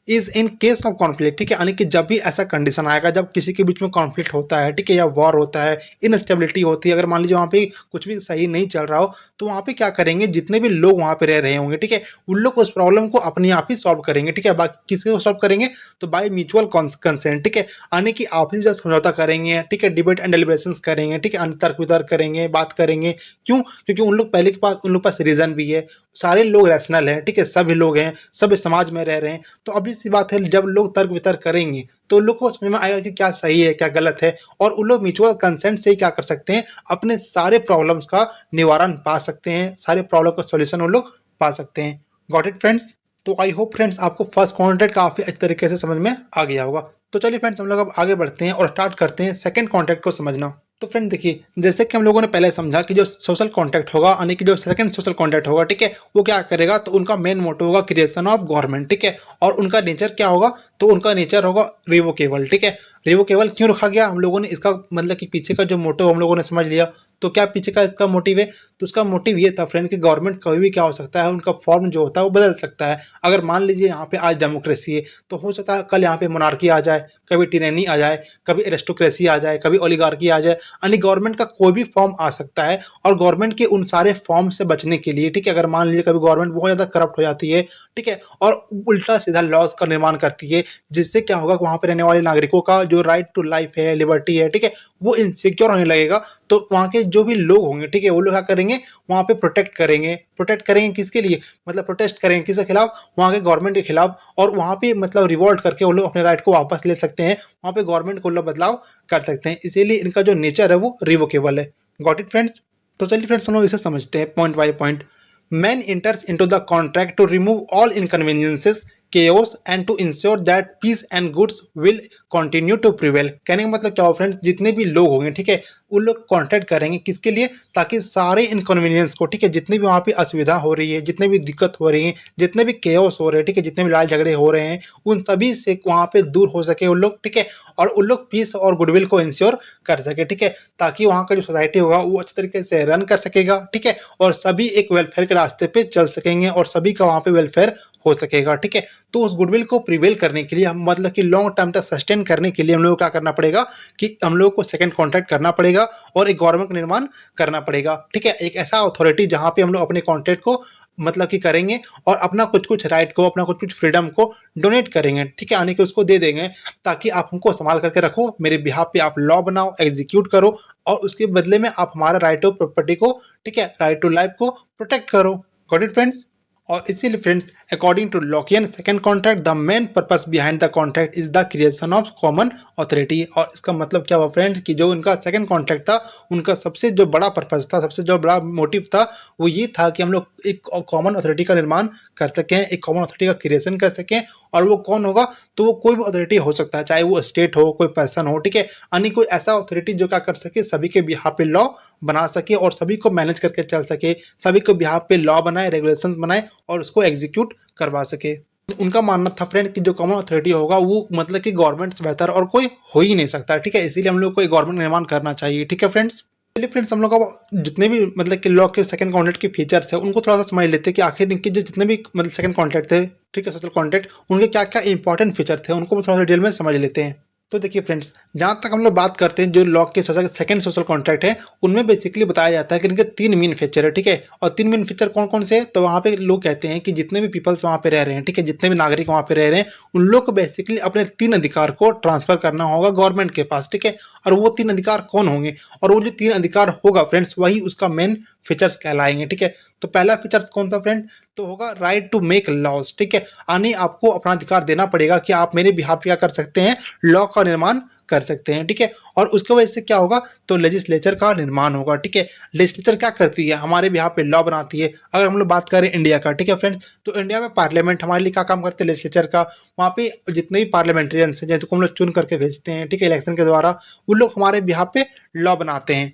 is in case of conflict. ठीक है, यानी कि जब भी ऐसा कंडीशन आएगा, जब किसी के बीच में कॉन्फ्लिक्ट होता है, ठीक है, या वॉर होता है, इनस्टेबिलिटी होती है, अगर मान लीजिए वहाँ पे कुछ भी सही नहीं चल रहा हो, तो वहाँ पे क्या करेंगे, जितने भी लोग वहाँ पे रह रहे होंगे, ठीक है, उन लोग उस प्रॉब्लम को अपने आप ही सॉल्व करेंगे। ठीक है, बाकी किसी को सॉल्व करेंगे तो बाय म्यूचुअल कंसेंट। ठीक है, यानी कि आपसी जब समझौता करेंगे, ठीक है, डिबेट एंड डेलिब्रेशन करेंगे, ठीक है, तर्क वितर्क करेंगे, बात करेंगे। क्यों? क्योंकि उन लोग पहले के पास, उन लोग पास रीजन भी है, सारे लोग रैशनल हैं। ठीक है, सभी लोग हैं, सब समाज में रह रहे हैं, तो obvious सी बात है, जब लोग तर्क वितर्क करेंगे तो उन लोग को समझ में आएगा कि क्या सही है क्या गलत है, और उन लोग म्यूचुअल कंसेंट से ही क्या कर सकते हैं, अपने सारे प्रॉब्लम्स का निवारण पा सकते हैं, सारे प्रॉब्लम का सॉल्यूशन उन लोग पा सकते हैं। Got it friends? तो आई होप फ्रेंड्स आपको फर्स्ट कॉन्ट्रैक्ट काफी अच्छे तरीके से समझ में आ गया होगा। तो चलिए फ्रेंड्स, हम लोग अब आगे बढ़ते हैं और स्टार्ट करते हैं सेकंड कॉन्ट्रैक्ट को समझना। तो फ्रेंड देखिए, जैसे कि हम लोगों ने पहले समझा कि जो सोशल कॉन्ट्रैक्ट होगा, यानी कि जो सेकंड सोशल कॉन्ट्रैक्ट होगा, ठीक है, वो क्या करेगा, तो उनका मेन मोटो होगा क्रिएशन ऑफ गवर्नमेंट। ठीक है, और उनका नेचर क्या होगा, तो उनका नेचर होगा रिवोकेबल। ठीक है, रिवोकेबल क्यों रखा गया, हम लोगों ने इसका मतलब कि पीछे का जो मोटो हम लोगों ने समझ लिया। तो क्या पीछे का इसका मोटिव है, तो उसका मोटिव ये था फ्रेंड कि गवर्नमेंट कभी भी क्या हो सकता है, उनका फॉर्म जो होता है वो बदल सकता है। अगर मान लीजिए यहाँ पे आज डेमोक्रेसी है, तो हो सकता है कल यहाँ पे मोनार्की आ जाए, कभी टिरैनी आ जाए, कभी एरिस्टोक्रेसी आ जाए, कभी ओलिगार्की आ जाए, यानी गवर्नमेंट का कोई भी फॉर्म आ सकता है। और गवर्नमेंट के उन सारे फॉर्म से बचने के लिए, ठीक है, अगर मान लीजिए कभी गवर्नमेंट बहुत ज़्यादा करप्ट हो जाती है, ठीक है, और उल्टा सीधा लॉज का निर्माण करती है, जिससे क्या होगा, वहाँ पे रहने वाले नागरिकों का जो राइट टू लाइफ है, लिबर्टी है, ठीक है, वो इनसिक्योर होने लगेगा। तो वहाँ के जो भी लोग होंगे, ठीक है, वो लोग क्या करेंगे, वहाँ पे प्रोटेक्ट करेंगे। प्रोटेक्ट करेंगे किसके लिए, मतलब प्रोटेस्ट करेंगे किसके खिलाफ, वहाँ के गवर्नमेंट के खिलाफ, और वहाँ पे मतलब रिवोल्ट करके वो लोग अपने राइट को वापस ले सकते हैं, वहाँ पे गवर्नमेंट को लोग बदलाव कर सकते हैं। इसीलिए इनका जो नेचर है वो रिवोकेबल है। Got it friends? तो चलिए फ्रेंड्स, हम लोग इसे समझते हैं point by point. Man enters into the contract to remove all inconveniences, chaos and to ensure that peace and goods will continue to prevail। कहने का मतलब क्या हो फ्रेंड्स, जितने भी लोग होंगे, ठीक है, उन लोग कॉन्ट्रैक्ट करेंगे किसके लिए, ताकि सारे इनकन्वीनियंस को, ठीक है, जितनी भी वहाँ पे असुविधा हो रही है, जितने भी दिक्कत हो रही है, जितने भी केओस हो रहे हैं, ठीक है, जितने भी लड़ाई झगड़े हो रहे हैं, उन सभी से वहाँ पे दूर हो सके उन लोग। ठीक है, और उन लोग पीस और गुडविल को इंश्योर कर सके। ठीक है, ताकि वहाँ का जो सोसाइटी होगा वो अच्छे तरीके से रन कर सकेगा। ठीक है, और सभी एक वेलफेयर के रास्ते पे चल सकेंगे और सभी का वहाँ पे वेलफेयर हो सकेगा। ठीक है, तो उस गुडविल को प्रिवेल करने के लिए, हम मतलब कि लॉन्ग टर्म तक सस्टेन करने के लिए हम लोग को क्या करना पड़ेगा, कि हम लोग को सेकंड कॉन्ट्रैक्ट करना पड़ेगा और एक गवर्नमेंट का निर्माण करना पड़ेगा। ठीक है, एक ऐसा अथॉरिटी जहाँ पे हम लोग अपने कॉन्ट्रैक्ट को मतलब कि करेंगे और अपना कुछ कुछ राइट को, अपना कुछ कुछ फ्रीडम को डोनेट करेंगे। ठीक है, आने के उसको दे देंगे, ताकि आप हमको संभाल करके रखो, मेरे बिहाफ पे आप लॉ बनाओ, एग्जीक्यूट करो, और उसके बदले में आप हमारा राइट ऑफ प्रॉपर्टी को, ठीक है, राइट टू लाइफ को प्रोटेक्ट करो। Got it friends? और इसीलिए friends, according to Lockean second contract, the main purpose behind the contract is the creation of common authority. और इसका मतलब क्या हुआ फ्रेंड्स, कि जो उनका सेकंड कॉन्ट्रैक्ट था, उनका सबसे जो बड़ा पर्पस था, सबसे जो बड़ा मोटिव था, वो ये था कि हम लोग एक कॉमन अथॉरिटी का निर्माण कर सकें, एक कॉमन अथॉरिटी का क्रिएशन कर सकें। और वो कौन होगा, तो वो कोई भी अथॉरिटी हो सकता है, चाहे वो स्टेट हो, कोई पर्सन हो, ठीक है, यानी कोई ऐसा अथॉरिटी जो क्या कर सके, सभी के बिहाफ पे लॉ बना सके और सभी को मैनेज करके चल सके, सभी को बिहाफ पे लॉ बनाए, रेगुलेशंस बनाए और उसको एग्जीक्यूट करवा सके। उनका मानना था फ्रेंड कि जो कॉमन अथॉरिटी होगा वो मतलब कि गवर्नमेंट से बेहतर और कोई हो ही नहीं सकता। ठीक है, इसीलिए हम लोग को एक गवर्नमेंट निर्माण करना चाहिए। ठीक है फ्रेंड्स, चलिए फ्रेंड्स, हम लोग अब जितने भी मतलब कि लॉ के सेकंड कॉन्ट्रैक्ट के फीचर्स है उनको थोड़ा सा समझ लेते हैं कि आखिर इनके जो जितने भी मतलब सेकंड कॉन्ट्रैक्ट थे, ठीक है, सोशल कॉन्ट्रैक्ट, उनके क्या क्या इंपॉर्टेंट फीचर थे, उनको थोड़ा सा डिटेल में समझ लेते हैं। तो देखिए फ्रेंड्स, जहाँ तक हम लोग बात करते हैं जो लॉ के सेकंड सोशल कॉन्ट्रैक्ट है, उनमें बेसिकली बताया जाता है कि इनके 3 मेन फीचर है, ठीक है। और 3 मेन फीचर कौन-कौन से हैं? तो वहाँ पे लोग कहते हैं कि जितने भी पीपल्स वहाँ पे रह रहे हैं, ठीक है, जितने भी नागरिक वहाँ पे रह रहे हैं, उन लोग को बेसिकली अपने 3 अधिकार को ट्रांसफ़र करना होगा गवर्नमेंट के पास, ठीक है। और वो 3 अधिकार कौन होंगे? और वो जो 3 अधिकार होगा फ्रेंड्स, वही उसका मेन फीचर्स कहलाएँगे, ठीक है। तो पहला फीचर्स कौन सा फ्रेंड? तो होगा राइट टू मेक लॉज़, ठीक है। यानी आपको अपना अधिकार देना पड़ेगा कि आप मेरे बिहाफ़ पे क्या कर सकते हैं, लॉ का निर्माण कर सकते हैं, ठीक है। और उसकी वजह से क्या होगा, तो लेजिस्लेचर का निर्माण होगा, ठीक है। लेजिस्लेचर क्या करती है, हमारे बिहाफ पे लॉ बनाती है। अगर हम लोग बात करें इंडिया का, ठीक है फ्रेंड्स, तो इंडिया में पार्लियामेंट हमारे लिए क्या काम करते हैं, लेजिस्लेचर का। वहाँ पे जितने भी पार्लियामेंटेरियंस हैं, जैसे को हम लोग चुन करके भेजते हैं, ठीक है, इलेक्शन के द्वारा, वो लोग हमारे बिहाफ पे लॉ बनाते हैं।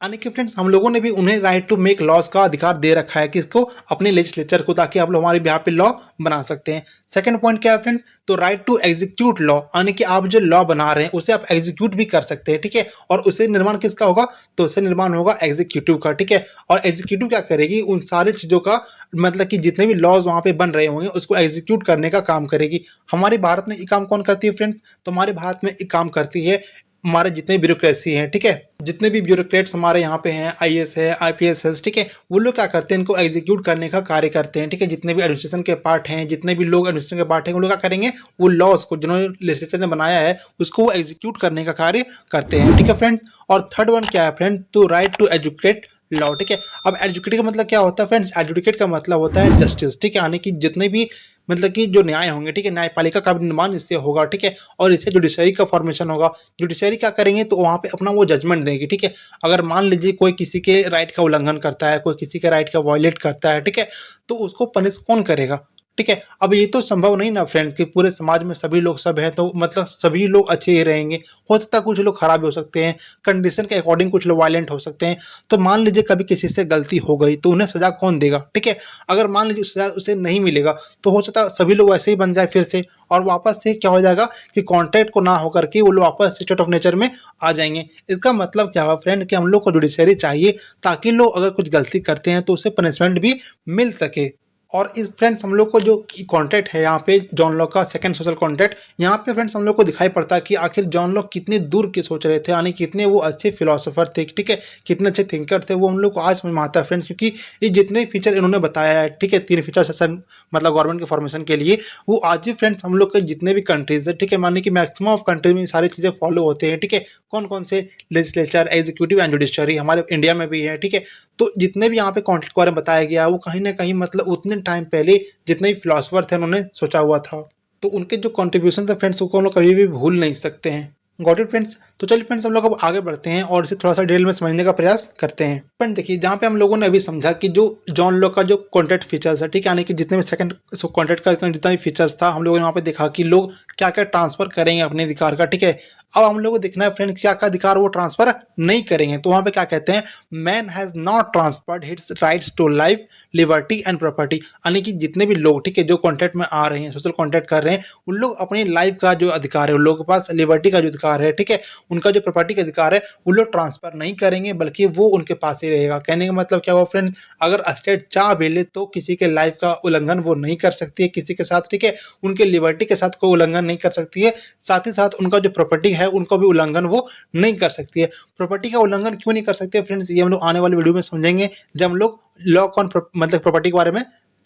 यानी कि फ्रेंड्स हम लोगों ने भी उन्हें राइट टू मेक लॉज का अधिकार दे रखा है किसको, अपने लेजिस्लेचर को, ताकि आप लोग हमारे बिहाफ पे लॉ बना सकते हैं। सेकंड पॉइंट क्या है फ्रेंड, तो राइट टू एग्जीक्यूट लॉ, यानी कि आप जो लॉ बना रहे हैं उसे आप एग्जीक्यूट भी कर सकते हैं, ठीक है। और उसे निर्माण किसका होगा, तो उसे निर्माण होगा एग्जीक्यूटिव का, ठीक है। और एग्जीक्यूटिव क्या करेगी, उन सारी चीज़ों का मतलब कि जितने भी लॉज वहाँ पे बन रहे होंगे उसको एग्जीक्यूट करने का काम करेगी। हमारे भारत में ये काम कौन करती है फ्रेंड्स, तो हमारे भारत में एक काम करती है हमारे जितने ब्यूरोक्रेसी हैं, ठीक है, जितने भी ब्यूरोक्रेट्स हमारे यहाँ पे हैं, आईएएस है, आईपीएस है, ठीक है, वो लोग क्या करते हैं, इनको एग्जीक्यूट करने का कार्य करते हैं, ठीक है। जितने भी एडमिनिस्ट्रेशन के पार्ट हैं, जितने भी लोग एडमिनिस्ट्रेशन के पार्ट हैं, वो लोग क्या करेंगे, वो लॉज को जिन्होंने लेजिस्लेचर ने बनाया है उसको वो एग्जीक्यूट करने का कार्य करते हैं, ठीक है फ्रेंड्स। और थर्ड वन क्या है फ्रेंड, तो राइट टू एजुकेट लॉ, ठीक है। अब एजुकेट का मतलब क्या होता है फ्रेंड्स, एजुकेट का मतलब होता है जस्टिस, ठीक है, यानी कि जितने भी मतलब कि जो न्याय होंगे, ठीक है, न्यायपालिका का भी निर्माण इससे होगा, ठीक है। और इससे जुडिशरी का फॉर्मेशन होगा। जुडिशरी क्या करेंगे, तो वहाँ पे अपना वो जजमेंट देंगे, ठीक है। अगर मान लीजिए कोई किसी के राइट का उल्लंघन करता है, कोई किसी के राइट का वायलेट करता है, ठीक है, तो उसको पनिश कौन करेगा, ठीक है। अब ये तो संभव नहीं ना फ्रेंड्स कि पूरे समाज में सभी लोग सब हैं तो मतलब सभी लोग अच्छे ही रहेंगे। हो सकता है कुछ लोग खराब भी हो सकते हैं, कंडीशन के अकॉर्डिंग कुछ लोग वायलेंट हो सकते हैं। तो मान लीजिए कभी किसी से गलती हो गई तो उन्हें सजा कौन देगा, ठीक है। अगर मान लीजिए सजा उसे नहीं मिलेगा तो हो सकता है सभी लोग वैसे ही बन जाए फिर से, और वापस से क्या हो जाएगा कि कॉन्ट्रैक्ट को ना होकर के वो लोग वापस स्टेट ऑफ नेचर में आ जाएंगे। इसका मतलब क्या हुआ फ्रेंड, कि हम लोग को जुडिशरी चाहिए ताकि लोग अगर कुछ गलती करते हैं तो उसे पनिशमेंट भी मिल सके। और इस फ्रेंड्स हम लोग को जो कॉन्ट्रैक्ट है यहाँ पे जॉन लॉक का सेकंड सोशल कॉन्ट्रैक्ट, यहाँ पे फ्रेंड्स हम लोग को दिखाई पड़ता है कि आखिर जॉन लॉक कितने दूर की सोच रहे थे, यानी कितने वो अच्छे फिलोसोफर थे, ठीक है, कितने अच्छे थिंकर थे, वो हम लोग को आज समझ में आता है फ्रेंड्स। क्योंकि ये जितने फीचर इन्होंने बताया है, ठीक है, 3 फीचर सेशन मतलब गवर्नमेंट के फॉर्मेशन के लिए, वो आज भी फ्रेंड्स हम लोग के जितने भी कंट्रीज है, ठीक है, मानिए कि मैक्सिमम ऑफ कंट्रीज में सारी चीज़ें फॉलो होते हैं, ठीक है। कौन कौन से, लेजिस्लेचर, एग्जीक्यूटिव एंड जुडिशरी, हमारे इंडिया में भी है, ठीक है। तो जितने भी यहाँ पे कॉन्ट्रैक्ट के बारे में बताया गया वो कहीं ना कहीं मतलब उतने टाइम पहले जितने भी फिलोसफर थे उन्होंने सोचा हुआ था। तो उनके जो कॉन्ट्रीब्यूशन है फ्रेंड्स उसको हम लोग कभी भी भूल नहीं सकते हैं। Got it friends. तो चलिए फ्रेंड्स हम लोग अब आगे बढ़ते हैं और इसे थोड़ा सा डिटेल में समझने का प्रयास करते हैं। फ्रेंड देखिए, जहाँ पे हम लोगों ने अभी समझा कि जो जॉन लॉक का जो कॉन्ट्रैक्ट फीचर्स है, ठीक है, यानी कि जितने भी सेकंड कॉन्ट्रैक्ट का जितना भी फीचर्स था हम लोगों ने वहाँ पे देखा कि लोग क्या क्या ट्रांसफर करेंगे अपने अधिकार का, ठीक है। अब हम लोग को देखना है फ्रेंड क्या क्या अधिकार वो ट्रांसफर नहीं करेंगे। तो वहाँ पे क्या कहते हैं, man has not transferred his rights to life, liberty and property, यानी कि जितने भी लोग, ठीक है, जो कॉन्ट्रैक्ट में आ रहे हैं, सोशल कॉन्ट्रैक्ट कर रहे हैं, उन लोग अपनी लाइफ का जो अधिकार है, उन लोगों के पास लिबर्टी का जो अधिकार है, ठीक है, उनका जो प्रॉपर्टी का अधिकार है वो लोग ट्रांसफर नहीं करेंगे, बल्कि वो उनके पास ही रहेगा। कहने का मतलब क्या हुआ फ्रेंड्स, अगर स्टेट चाह भी ले तो किसी के लाइफ का उल्लंघन वो नहीं कर सकती है किसी के साथ, ठीक है, उनके लिबर्टी के साथ कोई उल्लंघन नहीं कर सकती है, साथ ही साथ उनका जो प्रॉपर्टी है उनको भी उल्लंघन वो नहीं कर सकती है। प्रॉपर्टी का उल्लंघन क्यों नहीं कर सकते फ्रेंड्स, ये हम लोग आने वाली वीडियो में समझेंगे जब हम लोग लॉ ऑन मतलब प्रॉपर्टी के बारे में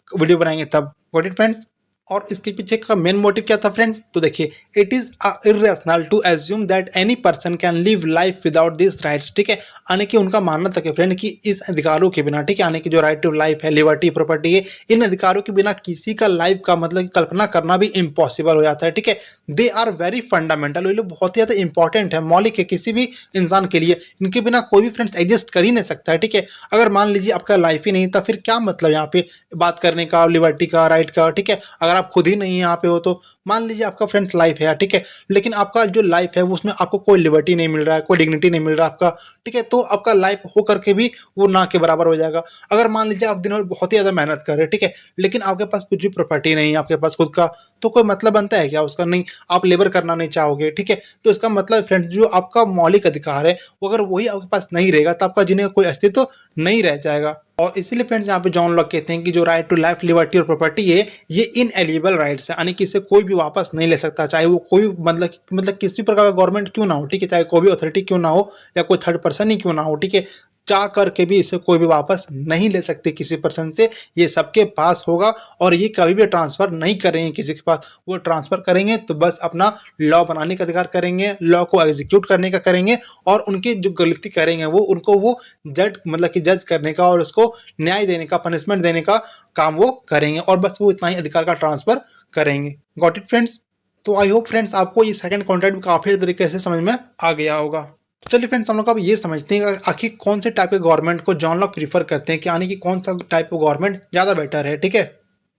वीडियो बनाएंगे तब। Got it friends. और इसके पीछे का मेन मोटिव क्या था फ्रेंड्स, तो देखिए, it is irrational to assume that any person can live life without this rights, ठीक है, यानी कि उनका मानना था कि फ्रेंड कि इस अधिकारों के बिना, ठीक है, यानी कि जो राइट टू लाइफ है, लिबर्टी, प्रॉपर्टी है, इन अधिकारों के बिना किसी का लाइफ का मतलब कि कल्पना करना भी इम्पॉसिबल हो जाता है, ठीक है। दे आर वेरी फंडामेंटल, ये लोग बहुत ही ज़्यादा इंपॉर्टेंट है, मौलिक है किसी भी इंसान के लिए, इनके बिना कोई भी फ्रेंड्स एग्जिस्ट कर ही नहीं सकता है, ठीक है। अगर मान लीजिए आपका लाइफ ही नहीं था फिर क्या मतलब यहाँ पे बात करने का, लिबर्टी का, राइट का, ठीक है। अगर आप खुद ही नहीं यहाँ पे हो तो मान लीजिए आपका फ्रेंड्स लाइफ है, ठीक है, लेकिन आपका जो लाइफ है उसमें आपको कोई लिबर्टी नहीं मिल रहा है, कोई डिग्निटी नहीं मिल रहा आपका, ठीक है, तो आपका लाइफ हो करके भी वो ना के बराबर हो जाएगा। अगर मान लीजिए आप दिन भर बहुत ही ज़्यादा मेहनत कर रहे हैं, ठीक है, लेकिन आपके पास कुछ भी प्रॉपर्टी नहीं है आपके पास खुद का, तो कोई मतलब बनता है क्या उसका, नहीं। आप लेबर करना नहीं चाहोगे, ठीक है, तो इसका मतलब फ्रेंड्स जो आपका मौलिक अधिकार है वो अगर वही आपके पास नहीं रहेगा तो आपका जीने का कोई अस्तित्व नहीं रह जाएगा। और इसीलिए फ्रेंड्स यहाँ पे जॉन लॉक कहते हैं कि जो राइट टू लाइफ, लिबर्टी और प्रॉपर्टी है ये इनएलिजिबल राइट्स है, यानी कि इसे कोई भी वापस नहीं ले सकता, चाहे वो कोई मतलब किसी भी प्रकार का गवर्नमेंट क्यों ना हो, ठीक है, चाहे कोई भी अथॉरिटी क्यों ना हो या कोई थर्ड पर्सन ही क्यों ना हो, ठीक है, चाह करके भी इसे कोई भी वापस नहीं ले सकते किसी पर्सन से। ये सबके पास होगा और ये कभी भी ट्रांसफर नहीं करेंगे किसी के पास। वो ट्रांसफर करेंगे तो बस अपना लॉ बनाने का अधिकार करेंगे, लॉ को एग्जीक्यूट करने का करेंगे, और उनकी जो गलती करेंगे वो उनको वो जज करने का और उसको न्याय देने का, पनिशमेंट देने का काम वो करेंगे, और बस वो इतना ही अधिकार का ट्रांसफर करेंगे। Got it friends? तो आई होप फ्रेंड्स आपको ये सेकंड कॉन्ट्रैक्ट काफी तरीके से समझ में आ गया होगा। चलिए फ्रेंड्स, हम लोग अब ये समझते हैं कि आखिर कौन से टाइप के गवर्नमेंट को जॉन लॉक प्रीफर करते हैं, कि यानी कि कौन सा टाइप का गवर्नमेंट ज़्यादा बेटर है, ठीक है।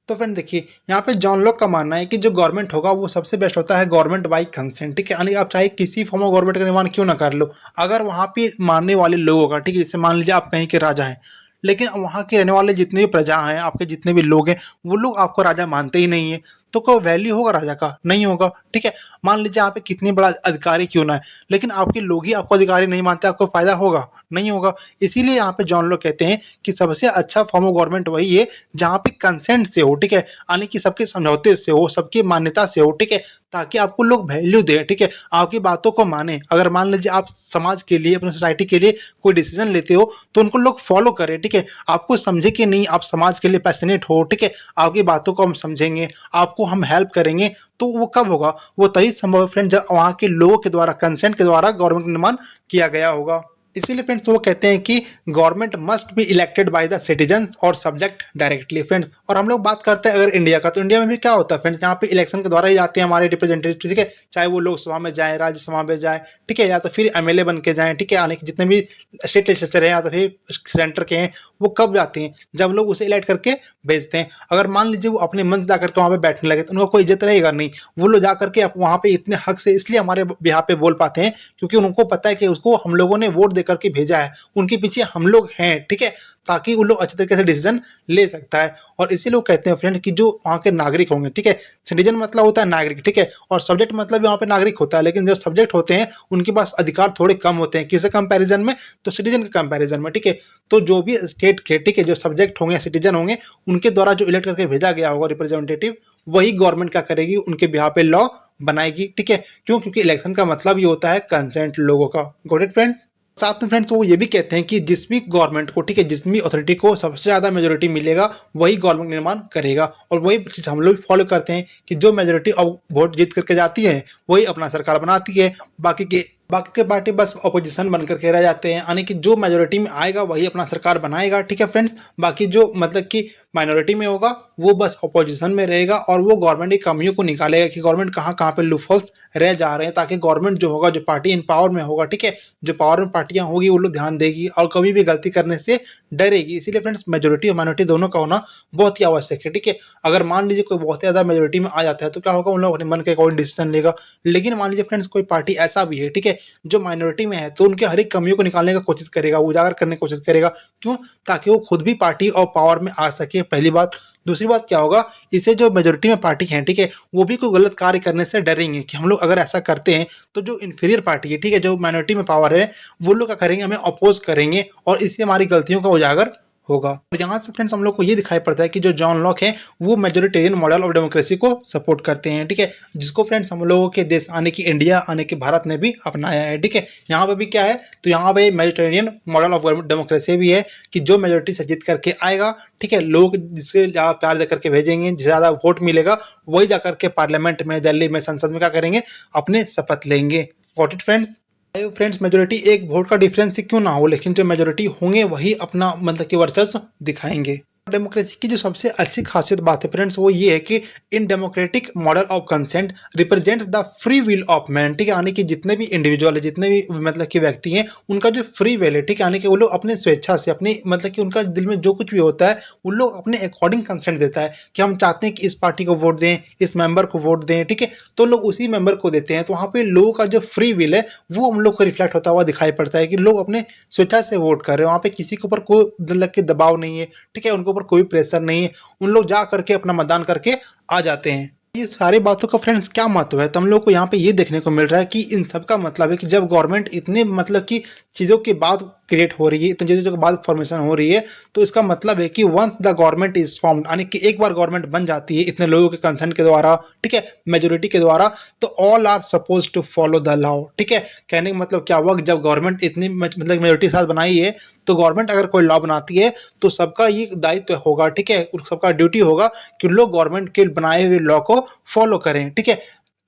तो फ्रेंड देखिए, यहाँ पे जॉन लॉक का मानना है कि जो गवर्नमेंट होगा वो सबसे बेस्ट होता है गवर्नमेंट बाई कंसेंट, ठीक है, यानी आप चाहे किसी फॉर्म ऑफ गवर्नमेंट का निर्माण क्यों ना कर लो, अगर वहाँ पे मानने वाले लोग होगा, ठीक है, जैसे मान लीजिए आप कहीं के राजा हैं, लेकिन वहाँ के रहने वाले जितने भी प्रजा हैं, आपके जितने भी लोग हैं, वो लोग आपको राजा मानते ही नहीं है, तो कोई वैल्यू होगा राजा का? नहीं होगा, ठीक है। मान लीजिए आप कितनी बड़ा अधिकारी क्यों ना है, लेकिन आपके लोग ही आपको अधिकारी नहीं मानते, आपको फायदा होगा? नहीं होगा। इसीलिए यहाँ पे जॉन लोग कहते हैं कि सबसे अच्छा फॉर्म ऑफ गवर्नमेंट वही है जहाँ पे कंसेंट से हो, ठीक है, यानी कि सबके समझौते से हो, सबकी मान्यता से हो, ठीक है, ताकि आपको लोग वैल्यू दें, ठीक है, आपकी बातों को माने। अगर मान लीजिए आप समाज के लिए, अपनी सोसाइटी के लिए कोई डिसीजन लेते हो तो उनको लोग फॉलो करें, ठीक है, आपको समझे कि नहीं, आप समाज के लिए पैशनेट हो, ठीक है, आपकी बातों को हम समझेंगे, आपको हम हेल्प करेंगे, तो वो कब होगा? वो तभी संभव है फ्रेंड जब वहाँ के लोगों के द्वारा, कंसेंट के द्वारा गवर्नमेंट निर्माण किया गया होगा। इसीलिए फ्रेंड्स वो कहते हैं कि government must be elected by the citizens और सब्जेक्ट डायरेक्टली फ्रेंड्स। और हम लोग बात करते हैं अगर इंडिया का, तो इंडिया में भी क्या होता है फ्रेंड्स, यहाँ पे इलेक्शन के द्वारा ही जाते हैं हमारे रिप्रेजेंटेटिव, ठीक है, चाहे वो लोकसभा में जाए, राज्यसभा में जाए, ठीक है, या तो फिर एमएलए बन के जाए, ठीक है, यानी कि जितने भी स्टेट लेजिस्लेचर हैं या तो फिर सेंटर के हैं, वो कब जाते हैं? जब लोग उसे इलेक्ट करके भेजते हैं। अगर मान लीजिए वो अपने मन से जाकर के वहाँ पे बैठने लगे तो उनको कोई इज्जत रहेगा नहीं। वो लोग जाकर के वहाँ पे इतने हक से इसलिए हमारे यहाँ पे बोल पाते हैं क्योंकि उनको पता है कि उसको हम लोगों ने वोट देकर के भेजा है, उनके पीछे हम लोग हैं, ठीक है, ताकि वो लोग अच्छे तरीके से डिसीजन ले सकता है। और इसी लोग कहते हैं फ्रेंड कि जो वहाँ के नागरिक होंगे, ठीक है, सिटीजन मतलब होता है नागरिक, ठीक है, और सब्जेक्ट मतलब यहाँ पे नागरिक होता है, लेकिन जो सब्जेक्ट होते हैं उनके पास अधिकार थोड़े कम होते हैं, किसके कंपैरिजन में? तो सिटीजन के कंपैरिजन में, ठीक है। तो जो भी स्टेट के, ठीक है, जो सब्जेक्ट होंगे, सिटीजन होंगे, उनके द्वारा जो इलेक्ट करके भेजा गया होगा रिप्रेजेंटेटिव, वही गवर्नमेंट क्या करेगी? उनके बिहाफ पे लॉ बनाएगी, ठीक है। क्यों? क्योंकि इलेक्शन का मतलब ये होता है कंसेंट लोगों का। Got it friends? साथ में फ्रेंड्स वो ये भी कहते हैं कि जिस भी गवर्नमेंट को, ठीक है, जिस भी अथॉरिटी को सबसे ज़्यादा मेजोरिटी मिलेगा वही गवर्नमेंट निर्माण करेगा। और वही चीज़ हम लोग फॉलो करते हैं कि जो मेजोरिटी अब वोट जीत करके जाती है वही अपना सरकार बनाती है, बाकी के पार्टी बस अपोजिशन बनकर के रह जाते हैं, यानी कि जो मेजोरिटी में आएगा वही अपना सरकार बनाएगा, ठीक है फ्रेंड्स। बाकी जो मतलब कि माइनॉरिटी में होगा वो बस अपोजिशन में रहेगा और वो गवर्नमेंट की कमियों को निकालेगा कि गवर्नमेंट कहाँ कहाँ पे लूपहोल्स रह जा रहे हैं, ताकि गवर्नमेंट जो होगा, जो पार्टी इन पावर में होगा, ठीक है, जो पावर में पार्टियां होगी वो लोग ध्यान देगी और कभी भी गलती करने से डरेगी। इसीलिए फ्रेंड्स मेजोरिटी और माइनॉरिटी दोनों का होना बहुत ही आवश्यक है, ठीक है। अगर मान लीजिए कोई बहुत ज़्यादा मेजोरिटी में आ जाता है तो क्या होगा? उन लोग अपने मन के अकॉर्डिंग डिसीजन लेगा। लेकिन मान लीजिए फ्रेंड्स कोई पार्टी ऐसा भी है, ठीक है, जो माइनॉरिटी में है, तो उनके हर एक कमियों को निकालने का कोशिश करेगा, उजागर करने की कोशिश करेगा। क्यों? ताकि वो खुद भी पार्टी और पावर में आ सके, पहली बात। दूसरी बात क्या होगा? इससे जो मेजोरिटी में पार्टी है, ठीक है, वो भी कोई गलत कार्य करने से डरेंगे कि हम लोग अगर ऐसा करते हैं तो जो इन्फीरियर पार्टी है, ठीक है, जो माइनॉरिटी में पावर है, वो लोग क्या करेंगे? हमें अपोज करेंगे और इससे हमारी गलतियों का उजागर होगा। और यहाँ से फ्रेंड्स हम लोग को ये दिखाई पड़ता है कि जो जॉन लॉक है वो मेजोरिटेरियन मॉडल ऑफ डेमोक्रेसी को सपोर्ट करते हैं, ठीक है, जिसको फ्रेंड्स हम लोगों के देश आने की, इंडिया आने के भारत ने भी अपनाया है, ठीक है। यहाँ पे भी क्या है? तो यहाँ पे मेजोरिटेरियन मॉडल ऑफ डेमोक्रेसी भी है कि जो मेजोरिटी से जीत करके आएगा, ठीक है, लोग जिससे ज़्यादा प्यार दे करके भेजेंगे, जिसे ज़्यादा वोट मिलेगा वही जाकर के पार्लियामेंट में, दिल्ली में, संसद में क्या करेंगे? अपने शपथ लेंगे। Got it friends? Friends majority एक वोट का डिफरेंस ही क्यों ना हो, लेकिन जो मेजोरिटी होंगे वही अपना मतलब कि वर्चस्व दिखाएंगे। डेमोक्रेसी की जो सबसे अच्छी खासियत बात है फ्रेंड्स वो ये है कि in democratic model of consent represents the free will of man, ठीक है, यानी कि जितने भी इंडिविजुअल है, जितने भी मतलब कि व्यक्ति हैं, उनका जो फ्री विल है, ठीक है, यानी कि वो लोग अपने स्वेच्छा से, अपनी मतलब कि उनका दिल में जो कुछ भी होता है उन लोग अपने अकॉर्डिंग कंसेंट देता है कि हम चाहते हैं कि इस पार्टी को वोट दें, इस मेंबर को वोट दें, ठीक है, तो लोग उसी मेंबर को देते हैं। तो वहाँ पे लोगों का जो फ्री विल है वो हम लोग को रिफ्लेक्ट होता हुआ दिखाई पड़ता है कि लोग अपने स्वेच्छा से वोट कर रहे हैं। वहाँ पे किसी के ऊपर कोई मतलब कि दबाव नहीं है, ठीक है, उनके ऊपर कोई प्रेशर नहीं है, उन लोग जा करके अपना मतदान करके आ जाते हैं। ये सारी बातों का फ्रेंड्स क्या महत्व है? तो हम लोग को यहाँ पे ये देखने को मिल रहा है कि इन सब का मतलब है कि जब गवर्नमेंट इतने मतलब कि चीज़ों की बात क्रिएट हो रही है, इतनी चीज़ों के बाद फॉर्मेशन हो रही है, तो इसका मतलब है कि once the government is formed, यानी कि एक बार गवर्नमेंट बन जाती है इतने लोगों के कंसेंट के द्वारा, ठीक है, मेजोरिटी के द्वारा, तो all are suppose to follow the law, ठीक है। कहने का मतलब क्या हुआ कि जब गवर्नमेंट इतनी मतलब मेजोरिटी के साथ बनाई है, तो गवर्नमेंट अगर कोई लॉ बनाती है तो सबका ये दायित्व होगा, ठीक है, सबका ड्यूटी होगा कि लोग गवर्नमेंट के बनाए हुए लॉ को फॉलो करें, ठीक है।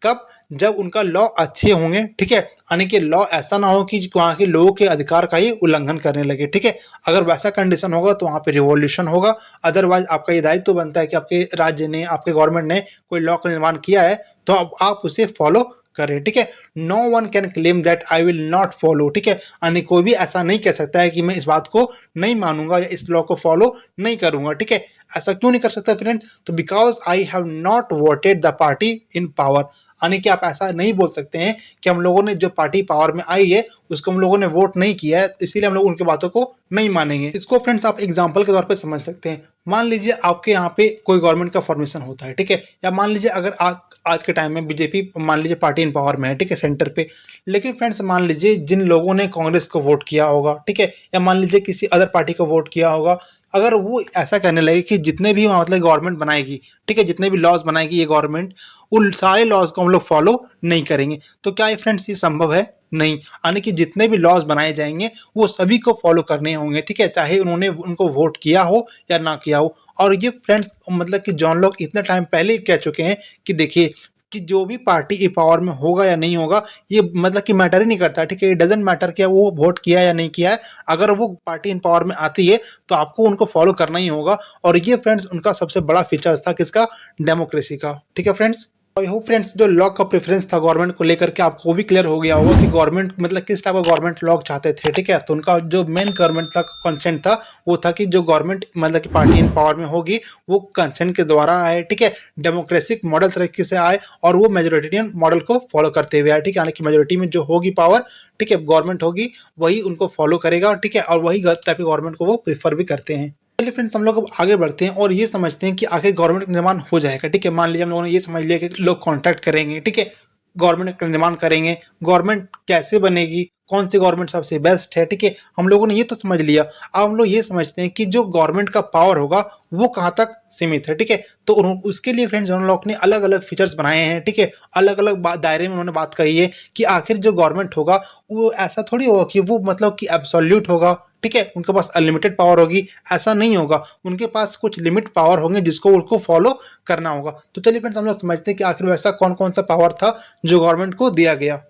कब? जब उनका लॉ अच्छे होंगे, ठीक है, यानी कि लॉ ऐसा ना हो कि वहाँ के लोगों के अधिकार का ही उल्लंघन करने लगे, ठीक है। अगर वैसा कंडीशन होगा तो वहाँ पे रिवॉल्यूशन होगा। अदरवाइज आपका ये दायित्व तो बनता है कि आपके राज्य ने, आपके गवर्नमेंट ने कोई लॉ का निर्माण किया है तो अब आप उसे फॉलो करें, ठीक है। No one can claim that I will not follow, ठीक है, यानी कोई भी ऐसा नहीं कह सकता है कि मैं इस बात को नहीं मानूंगा या इस लॉ को फॉलो नहीं करूंगा, ठीक है। ऐसा क्यों नहीं कर सकता फ्रेंड? तो because I have not voted the party in power, यानी कि आप ऐसा नहीं बोल सकते हैं कि हम लोगों ने जो पार्टी पावर में आई है उसको हम लोगों ने वोट नहीं किया है, इसीलिए हम लोग उनकी बातों को नहीं मानेंगे। इसको फ्रेंड्स आप एग्जांपल के तौर पे समझ सकते हैं। मान लीजिए आपके यहाँ पे कोई गवर्नमेंट का फॉर्मेशन होता है, ठीक है, या मान लीजिए अगर आज के टाइम में बीजेपी मान लीजिए पार्टी इन पावर में है, ठीक है, सेंटर पे। लेकिन फ्रेंड्स मान लीजिए जिन लोगों ने कांग्रेस को वोट किया होगा, ठीक है, या मान लीजिए किसी अदर पार्टी को वोट किया होगा, अगर वो ऐसा करने लगे कि जितने भी मतलब गवर्नमेंट बनाएगी, ठीक है, जितने भी लॉज बनाएगी ये गवर्नमेंट, उन सारे लॉज को हम लोग फॉलो नहीं करेंगे, तो क्या ये फ्रेंड्स ये संभव है? नहीं। यानी कि जितने भी लॉज बनाए जाएंगे वो सभी को फॉलो करने होंगे, ठीक है, चाहे उन्होंने उनको वोट किया हो या ना किया हो। और ये फ्रेंड्स मतलब कि जॉन लॉक इतने टाइम पहले ही कह चुके हैं कि देखिए कि जो भी पार्टी पावर में होगा या नहीं होगा ये मतलब कि मैटर ही नहीं करता, ठीक है, इट डजेंट मैटर कि वो वोट किया या नहीं किया है, अगर वो पार्टी इन पावर में आती है तो आपको उनको फॉलो करना ही होगा। और ये फ्रेंड्स उनका सबसे बड़ा फीचर्स था किसका? डेमोक्रेसी का, ठीक है फ्रेंड्स। आई होप फ्रेंड्स जो लॉ का प्रेफरेंस था गवर्नमेंट को लेकर के आपको भी क्लियर हो गया होगा कि गवर्नमेंट मतलब किस टाइप का गवर्नमेंट लॉ चाहते थे, ठीक है। तो उनका जो मेन गवर्नमेंट का कंसेंट था वो था कि जो गवर्नमेंट मतलब कि पार्टी इन पावर में होगी वो कंसेंट के द्वारा आए, ठीक है, डेमोक्रेटिक मॉडल तरीके से आए और वो मेजोरिटेरियन मॉडल को फॉलो करते हुए आए, ठीक है, यानी कि मेजोरिटी में जो होगी पावर, ठीक है, गवर्नमेंट होगी वही उनको फॉलो करेगा, ठीक है, और वही टाइप की गवर्नमेंट को वो प्रीफर भी करते हैं। चलिए फ्रेंड्स हम लोग अब आगे बढ़ते हैं और ये समझते हैं कि आखिर गवर्नमेंट का निर्माण हो जाएगा, ठीक है। मान लीजिए हम लोगों ने ये समझ लिया कि लोग कॉन्ट्रैक्ट करेंगे, ठीक है, गवर्नमेंट का निर्माण करेंगे, गवर्नमेंट कैसे बनेगी, कौन सी गवर्नमेंट सबसे बेस्ट है, ठीक है, हम लोगों ने ये तो समझ लिया। अब हम लोग ये समझते हैं कि जो गवर्नमेंट का पावर होगा वो कहाँ तक सीमित है, ठीक है। तो उसके लिए फ्रेंड्स जॉन लॉक ने अलग अलग फीचर्स बनाए हैं, ठीक है, अलग अलग दायरे में उन्होंने बात कही है कि आखिर जो गवर्नमेंट होगा वो ऐसा थोड़ी होगा कि वो मतलब कि एब्सोल्यूट होगा, ठीक है, उनके पास अनलिमिटेड पावर होगी, ऐसा नहीं होगा, उनके पास कुछ लिमिट पावर होंगे जिसको उनको फॉलो करना होगा। तो चलिए फ्रेंड्स हम लोग समझते हैं कि आखिर वैसा कौन कौन सा पावर था जो गवर्नमेंट को दिया गया।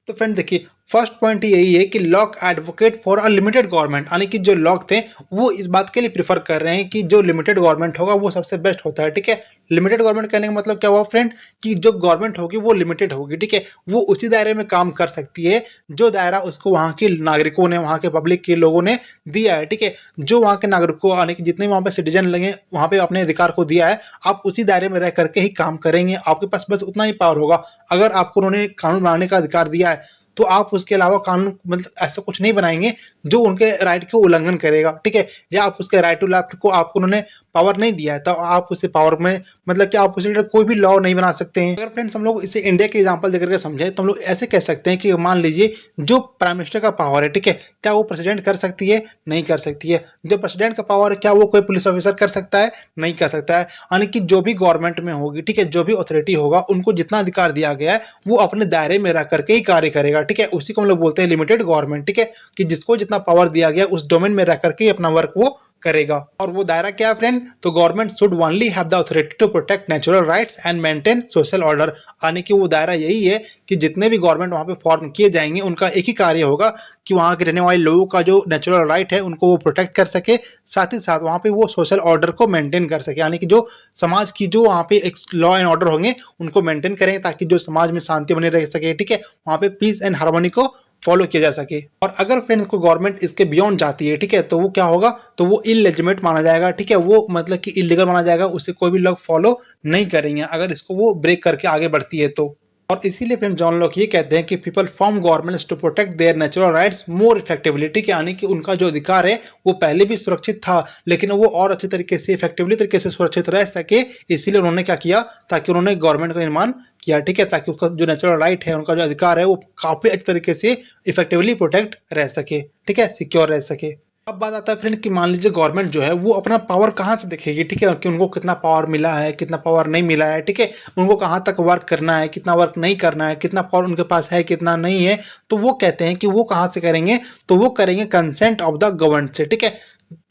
तो फ्रेंड देखिए फर्स्ट पॉइंट यही है कि lock advocate for a limited government, यानी कि जो लॉक थे वो इस बात के लिए प्रीफर कर रहे हैं कि जो लिमिटेड गवर्नमेंट होगा वो सबसे बेस्ट होता है, ठीक है। लिमिटेड गवर्नमेंट कहने का मतलब क्या हुआ फ्रेंड कि जो गवर्नमेंट होगी वो लिमिटेड होगी, ठीक है, वो उसी दायरे में काम कर सकती है जो दायरा उसको वहाँ के नागरिकों ने, वहाँ के पब्लिक के लोगों ने दिया है, ठीक है। जो वहाँ के नागरिकों यानी कि जितने वहाँ पे सिटीजन लगे वहाँ पे अपने अधिकार को दिया है, आप उसी दायरे में रह करके ही काम करेंगे, आपके पास बस उतना ही पावर होगा। अगर आपको उन्होंने कानून बनाने का अधिकार दिया है तो आप उसके अलावा कानून मतलब ऐसा कुछ नहीं बनाएंगे जो उनके राइट को उल्लंघन करेगा, ठीक है, या आप उसके राइट टू लेफ्ट को आपको उन्होंने पावर नहीं दिया है तो आप उसे पावर में मतलब कि आप उसे कोई भी लॉ नहीं बना सकते हैं। अगर फ्रेंड्स हम लोग इसे इंडिया के एग्जांपल देकर के समझे तो हम लोग ऐसे कह सकते हैं कि मान लीजिए जो प्राइम मिनिस्टर का पावर है, ठीक है, क्या वो प्रेसिडेंट कर सकती है? नहीं कर सकती है। जो प्रेसिडेंट का पावर है क्या वो कोई पुलिस ऑफिसर कर सकता है? नहीं कर सकता है। यानी कि जो भी गवर्नमेंट में होगी, ठीक है, जो भी अथॉरिटी होगा उनको जितना अधिकार दिया गया है वो अपने दायरे में रह करके ही कार्य करेगा, ठीक है, उसी को हम लोग बोलते हैं लिमिटेड गवर्नमेंट, ठीक है, कि जिसको जितना पावर दिया गया उस डोमेन में रह करके अपना वर्क वो करेगा। और वो दायरा क्या है फ्रेंड? तो government should only have the authority to protect natural rights and maintain social order, यानी कि वो दायरा यही है कि जितने भी गवर्नमेंट वहां पे फॉर्म किए जाएंगे उनका एक ही कार्य होगा कि वहां के रहने वाले लोगों का जो नेचुरल राइट है उनको वो प्रोटेक्ट कर सके, साथ ही साथ वहां पे वो सोशल ऑर्डर को मेंटेन कर सके, यानी कि जो समाज की जो वहां पे एक लॉ एंड ऑर्डर होंगे उनको मेंटेन करें ताकि जो समाज में शांति बनी रह सके, ठीक है, वहां पे पीस एंड हार्मोनी को फॉलो किया जा सके। और अगर फ्रेंड्स को गवर्नमेंट इसके बियॉन्ड जाती है, ठीक है, तो वो क्या होगा? तो वो इलेजिटिमेट माना जाएगा, ठीक है, वो मतलब कि इलीगल माना जाएगा, उसे कोई भी लोग फॉलो नहीं करेंगे अगर इसको वो ब्रेक करके आगे बढ़ती है तो। और इसीलिए फ्रेंड्स जॉन लॉक ये कहते हैं कि people form governments to protect their natural rights more effectively, यानी कि उनका जो अधिकार है वो पहले भी सुरक्षित था लेकिन वो और अच्छे तरीके से इफेक्टिवली तरीके से सुरक्षित रह सके, इसीलिए उन्होंने क्या किया, ताकि उन्होंने गवर्नमेंट का निर्माण किया, ठीक है, ताकि उसका जो नेचुरल राइट है, उनका जो अधिकार है वो काफी अच्छे तरीके से इफेक्टिवली प्रोटेक्ट रह सके, ठीक है, सिक्योर रह सके। अब बात आता है फ्रेंड कि मान लीजिए गवर्नमेंट जो है वो अपना पावर कहाँ से देखेगी, ठीक है, कि उनको कितना पावर मिला है, कितना पावर नहीं मिला है, ठीक है, उनको कहाँ तक वर्क करना है, कितना वर्क नहीं करना है, कितना पावर उनके पास है, कितना नहीं है। तो वो कहते हैं कि वो कहाँ से करेंगे, तो वो करेंगे कंसेंट ऑफ द गवर्नमेंट से, ठीक है।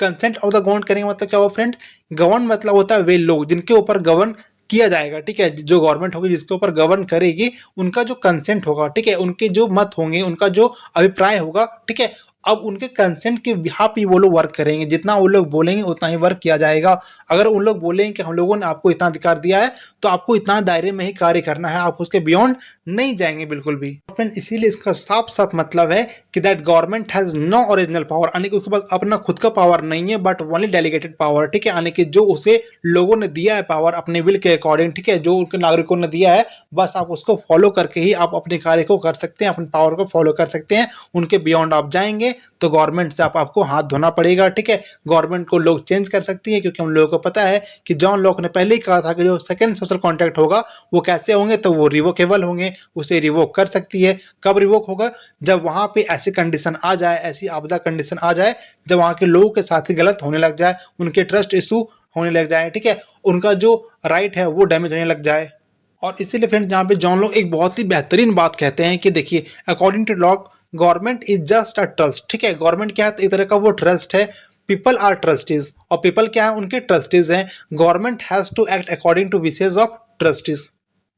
कंसेंट ऑफ द गवर्नमेंट करेंगे मतलब क्या हुआ फ्रेंड, गवर्न मतलब होता है वे लोग जिनके ऊपर गवर्न किया जाएगा, ठीक है, जो गवर्नमेंट होगी जिसके ऊपर गवर्न करेगी उनका जो कंसेंट होगा, ठीक है, उनके जो मत होंगे, उनका जो अभिप्राय होगा, ठीक है, अब उनके कंसेंट के बिहाफ पे वो लोग वर्क करेंगे, जितना वो लोग बोलेंगे उतना ही वर्क किया जाएगा। अगर उन लोग बोलेंगे कि हम लोगों ने आपको इतना अधिकार दिया है तो आपको इतना दायरे में ही कार्य करना है, आप उसके बियॉन्ड नहीं जाएंगे बिल्कुल भी। फ्रेंड इसीलिए इसका साफ साफ मतलब है कि that government has no original power, यानी कि उसके पास अपना खुद का पावर नहीं है बट ओनली डेलीगेटेड पावर, ठीक है, यानी कि जो उसे लोगों ने दिया है पावर अपने विल के अकॉर्डिंग, ठीक है, जो उनके नागरिकों ने दिया है बस आप उसको फॉलो करके ही आप अपने कार्य को कर सकते हैं, अपने पावर को फॉलो कर सकते हैं। उनके बियॉन्ड आप जाएंगे तो गवर्नमेंट से आपको हाथ धोना पड़ेगा, ठीक है। गवर्नमेंट को लोग चेंज कर सकती है क्योंकि हम लोगों को पता है कि जॉन लॉक ने पहले ही कहा था कि जो सेकंड सोशल कॉन्ट्रैक्ट होगा वो कैसे होंगे, तो वो रिवोकेबल होंगे, उसे रिवोक कर सकती है। कब रिवोक होगा, जब वहां पे ऐसी कंडीशन आ जाए, ऐसी आपदा कंडीशन आ जाए जब वहां के लोगों के साथ ही गलत होने लग जाए, उनके ट्रस्ट इशू होने लग जाए, ठीक है, उनका जो राइट है वो डैमेज होने लग जाए। और इसीलिए फ्रेंड्स यहाँ पे जॉन लॉक एक बहुत ही बेहतरीन बात कहते हैं कि देखिए according to Locke government is just a trust, ठीक है, गवर्नमेंट क्या है, तो एक तरह का वो ट्रस्ट है। पीपल आर ट्रस्टीज, और पीपल क्या है, उनके ट्रस्टीज हैं। Government has to act according to wishes of trustees.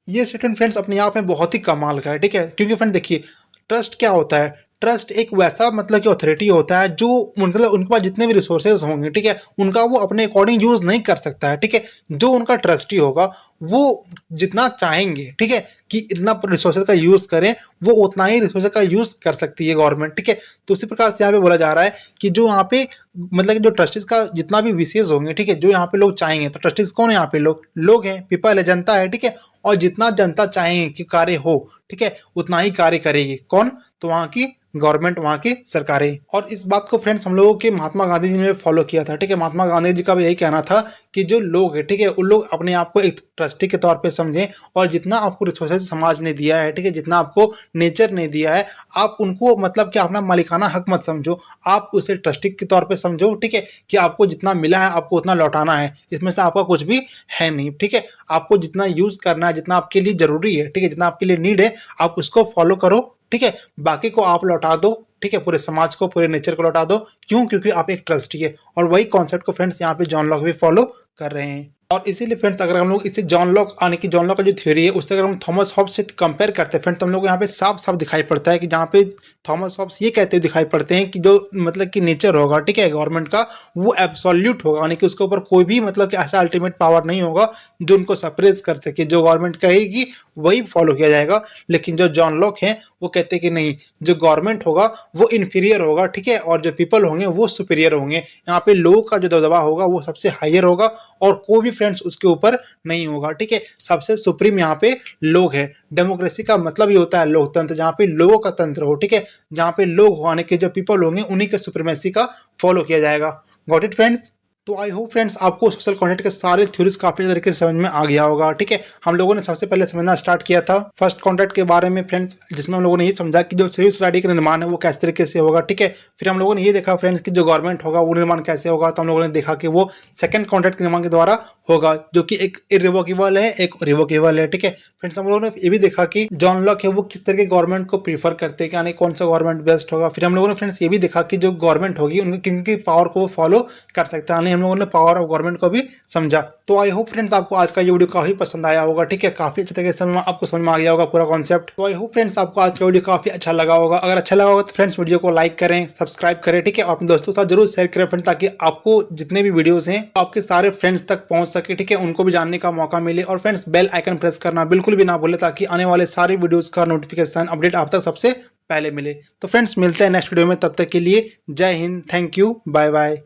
ये स्टेटमेंट फ्रेंड्स अपने आप में बहुत ही कमाल का है, ठीक है, क्योंकि फ्रेंड देखिए ट्रस्ट क्या होता है, ट्रस्ट एक वैसा मतलब कि अथॉरिटी होता है जो मतलब उनके पास जितने भी रिसोर्सेज होंगे, ठीक है, उनका वो अपने अकॉर्डिंग यूज नहीं कर सकता है, ठीक है। जो उनका ट्रस्टी होगा वो जितना चाहेंगे, ठीक है, कि इतना रिसोर्सेज का यूज करें, वो उतना ही रिसोर्सेज का यूज कर सकती है गवर्नमेंट, ठीक है। तो उसी प्रकार से यहाँ पे बोला जा रहा है कि जो यहाँ पे मतलब कि जो ट्रस्टीज का जितना भी विशेष होंगे, ठीक है, जो यहाँ पे लोग चाहेंगे, तो ट्रस्टीज कौन है, यहाँ पे लोग हैं, पीपल है, जनता है, ठीक है, और जितना जनता चाहेंगे कि कार्य हो, ठीक है, उतना ही कार्य करेगी कौन, तो वहाँ की गवर्नमेंट, वहाँ की सरकारें। और इस बात को फ्रेंड्स हम लोगों के महात्मा गांधी जी ने फॉलो किया था, ठीक है। महात्मा गांधी जी का भी यही कहना था कि जो लोग हैं, ठीक है, उन लोग अपने आप को एक ट्रस्टी के तौर पे समझें, और जितना आपको रिसोर्सेज समाज ने दिया है, ठीक है, जितना आपको नेचर ने दिया है, आप उनको मतलब कि अपना मालिकाना हक मत समझो, आप उसे ट्रस्टी के तौर पे समझो, ठीक है, कि आपको जितना मिला है आपको उतना लौटाना है, इसमें से आपका कुछ भी है नहीं, ठीक है। आपको जितना यूज करना है, जितना आपके लिए जरूरी है, ठीक है, जितना आपके लिए नीड है, आप उसको फॉलो करो, ठीक है, बाकी को आप लौटा दो, ठीक है, पूरे समाज को, पूरे नेचर को लौटा दो। क्यों, क्योंकि आप एक ट्रस्टी है। और वही कॉन्सेप्ट को फ्रेंड्स यहाँ पे जॉन लॉक भी फॉलो कर रहे हैं। और इसीलिए फ्रेंड्स अगर हम लोग इसे जॉन लॉक यानी कि जॉन लॉक का जो थ्योरी है उससे अगर हम थॉमस हॉब्स से कंपेयर करते हैं फ्रेंड्स, तो हम लोग यहाँ पे साफ साफ दिखाई पड़ता है कि जहाँ पे थॉमस हॉब्स ये कहते हुए दिखाई पड़ते हैं कि जो मतलब कि नेचर होगा, ठीक है, गवर्नमेंट का, वो एब्सोल्यूट होगा, यानी कि उसके ऊपर कोई भी मतलब कि ऐसा अल्टीमेट पावर नहीं होगा जो उनको सप्रेस कर सके। जो गवर्नमेंट कहेगी वही फॉलो किया जाएगा। लेकिन जो जॉन लॉक है वो कहते हैं कि नहीं, जो गवर्नमेंट होगा वो इन्फीरियर होगा, ठीक है, और जो पीपल होंगे वो सुपीरियर होंगे। यहाँ पे लोगों का जो दबदबा होगा वो सबसे हायर होगा और कोई भी फ्रेंड्स उसके ऊपर नहीं होगा, ठीक है। सबसे सुप्रीम यहाँ पे लोग है। डेमोक्रेसी का मतलब ही होता है लोकतंत्र, जहाँ पे लोगों का तंत्र हो, ठीक है, जहाँ पे लोग होने के जो पीपल होंगे उन्हीं के सुप्रीमेसी का फॉलो किया जाएगा। Got it friends. तो आई होप फ्रेंड्स आपको सोशल कॉन्ट्रैक्ट के सारे थ्योरीज काफी तरीके से समझ में आ गया होगा, ठीक है। हम लोगों ने सबसे पहले समझना स्टार्ट किया था फर्स्ट कॉन्ट्रैक्ट के बारे में फ्रेंड्स, जिसमें हम लोगों ने ये समझा कि जो सिविल सोसाइटी का निर्माण है वो किस तरीके से होगा, ठीक है। फिर हम लोगों ने ये देखा फ्रेंड्स कि जो गवर्नमेंट होगा वो निर्माण कैसे होगा, तो हम लोगों ने देखा कि वो सेकंड कॉन्ट्रैक्ट के निर्माण के द्वारा होगा, जो कि एक इरिवोकेबल है, एक रिवोकेबल है, ठीक है। फ्रेंड्स हम लोगों ने ये भी देखा कि जॉन लॉक है वो किस तरह के गवर्नमेंट को प्रीफर करते हैं, यानी कौन सा गवर्नमेंट बेस्ट होगा। फिर हम लोगों ने फ्रेंड्स ये भी देखा कि जो गवर्नमेंट होगी उनकी किन की पावर को वो फॉलो कर सकता है, यानी हम लोगों ने पावर ऑफ गवर्नमेंट को भी समझा। तो आई होप फ्रेंड्स आपको आज का ये वीडियो काफी पसंद आया होगा, ठीक है, काफी अच्छे तरीके से आपको समझ में आ गया होगा पूरा कॉन्सेप्ट। तो आई होप फ्रेंड्स आपको आज का वीडियो काफी अच्छा लगा होगा। अगर अच्छा लगा होगा तो फ्रेंड्स वीडियो को लाइक करें, सब्सक्राइब करें, ठीक है, और अपने दोस्तों के साथ जरूर शेयर करें फ्रेंड्स, ताकि आपको जितने भी वीडियोस हैं आपके सारे फ्रेंड्स तक पहुंच सके, ठीक है, उनको भी जानने का मौका मिले। और फ्रेंड्स बेल आइकन प्रेस करना बिल्कुल भी ना भूले, ताकि आने वाले सारे वीडियोस का नोटिफिकेशन अपडेट आप तक सबसे पहले मिले। तो फ्रेंड्स मिलते हैं नेक्स्ट वीडियो में, तब तक के लिए जय हिंद, थैंक यू, बाय बाय।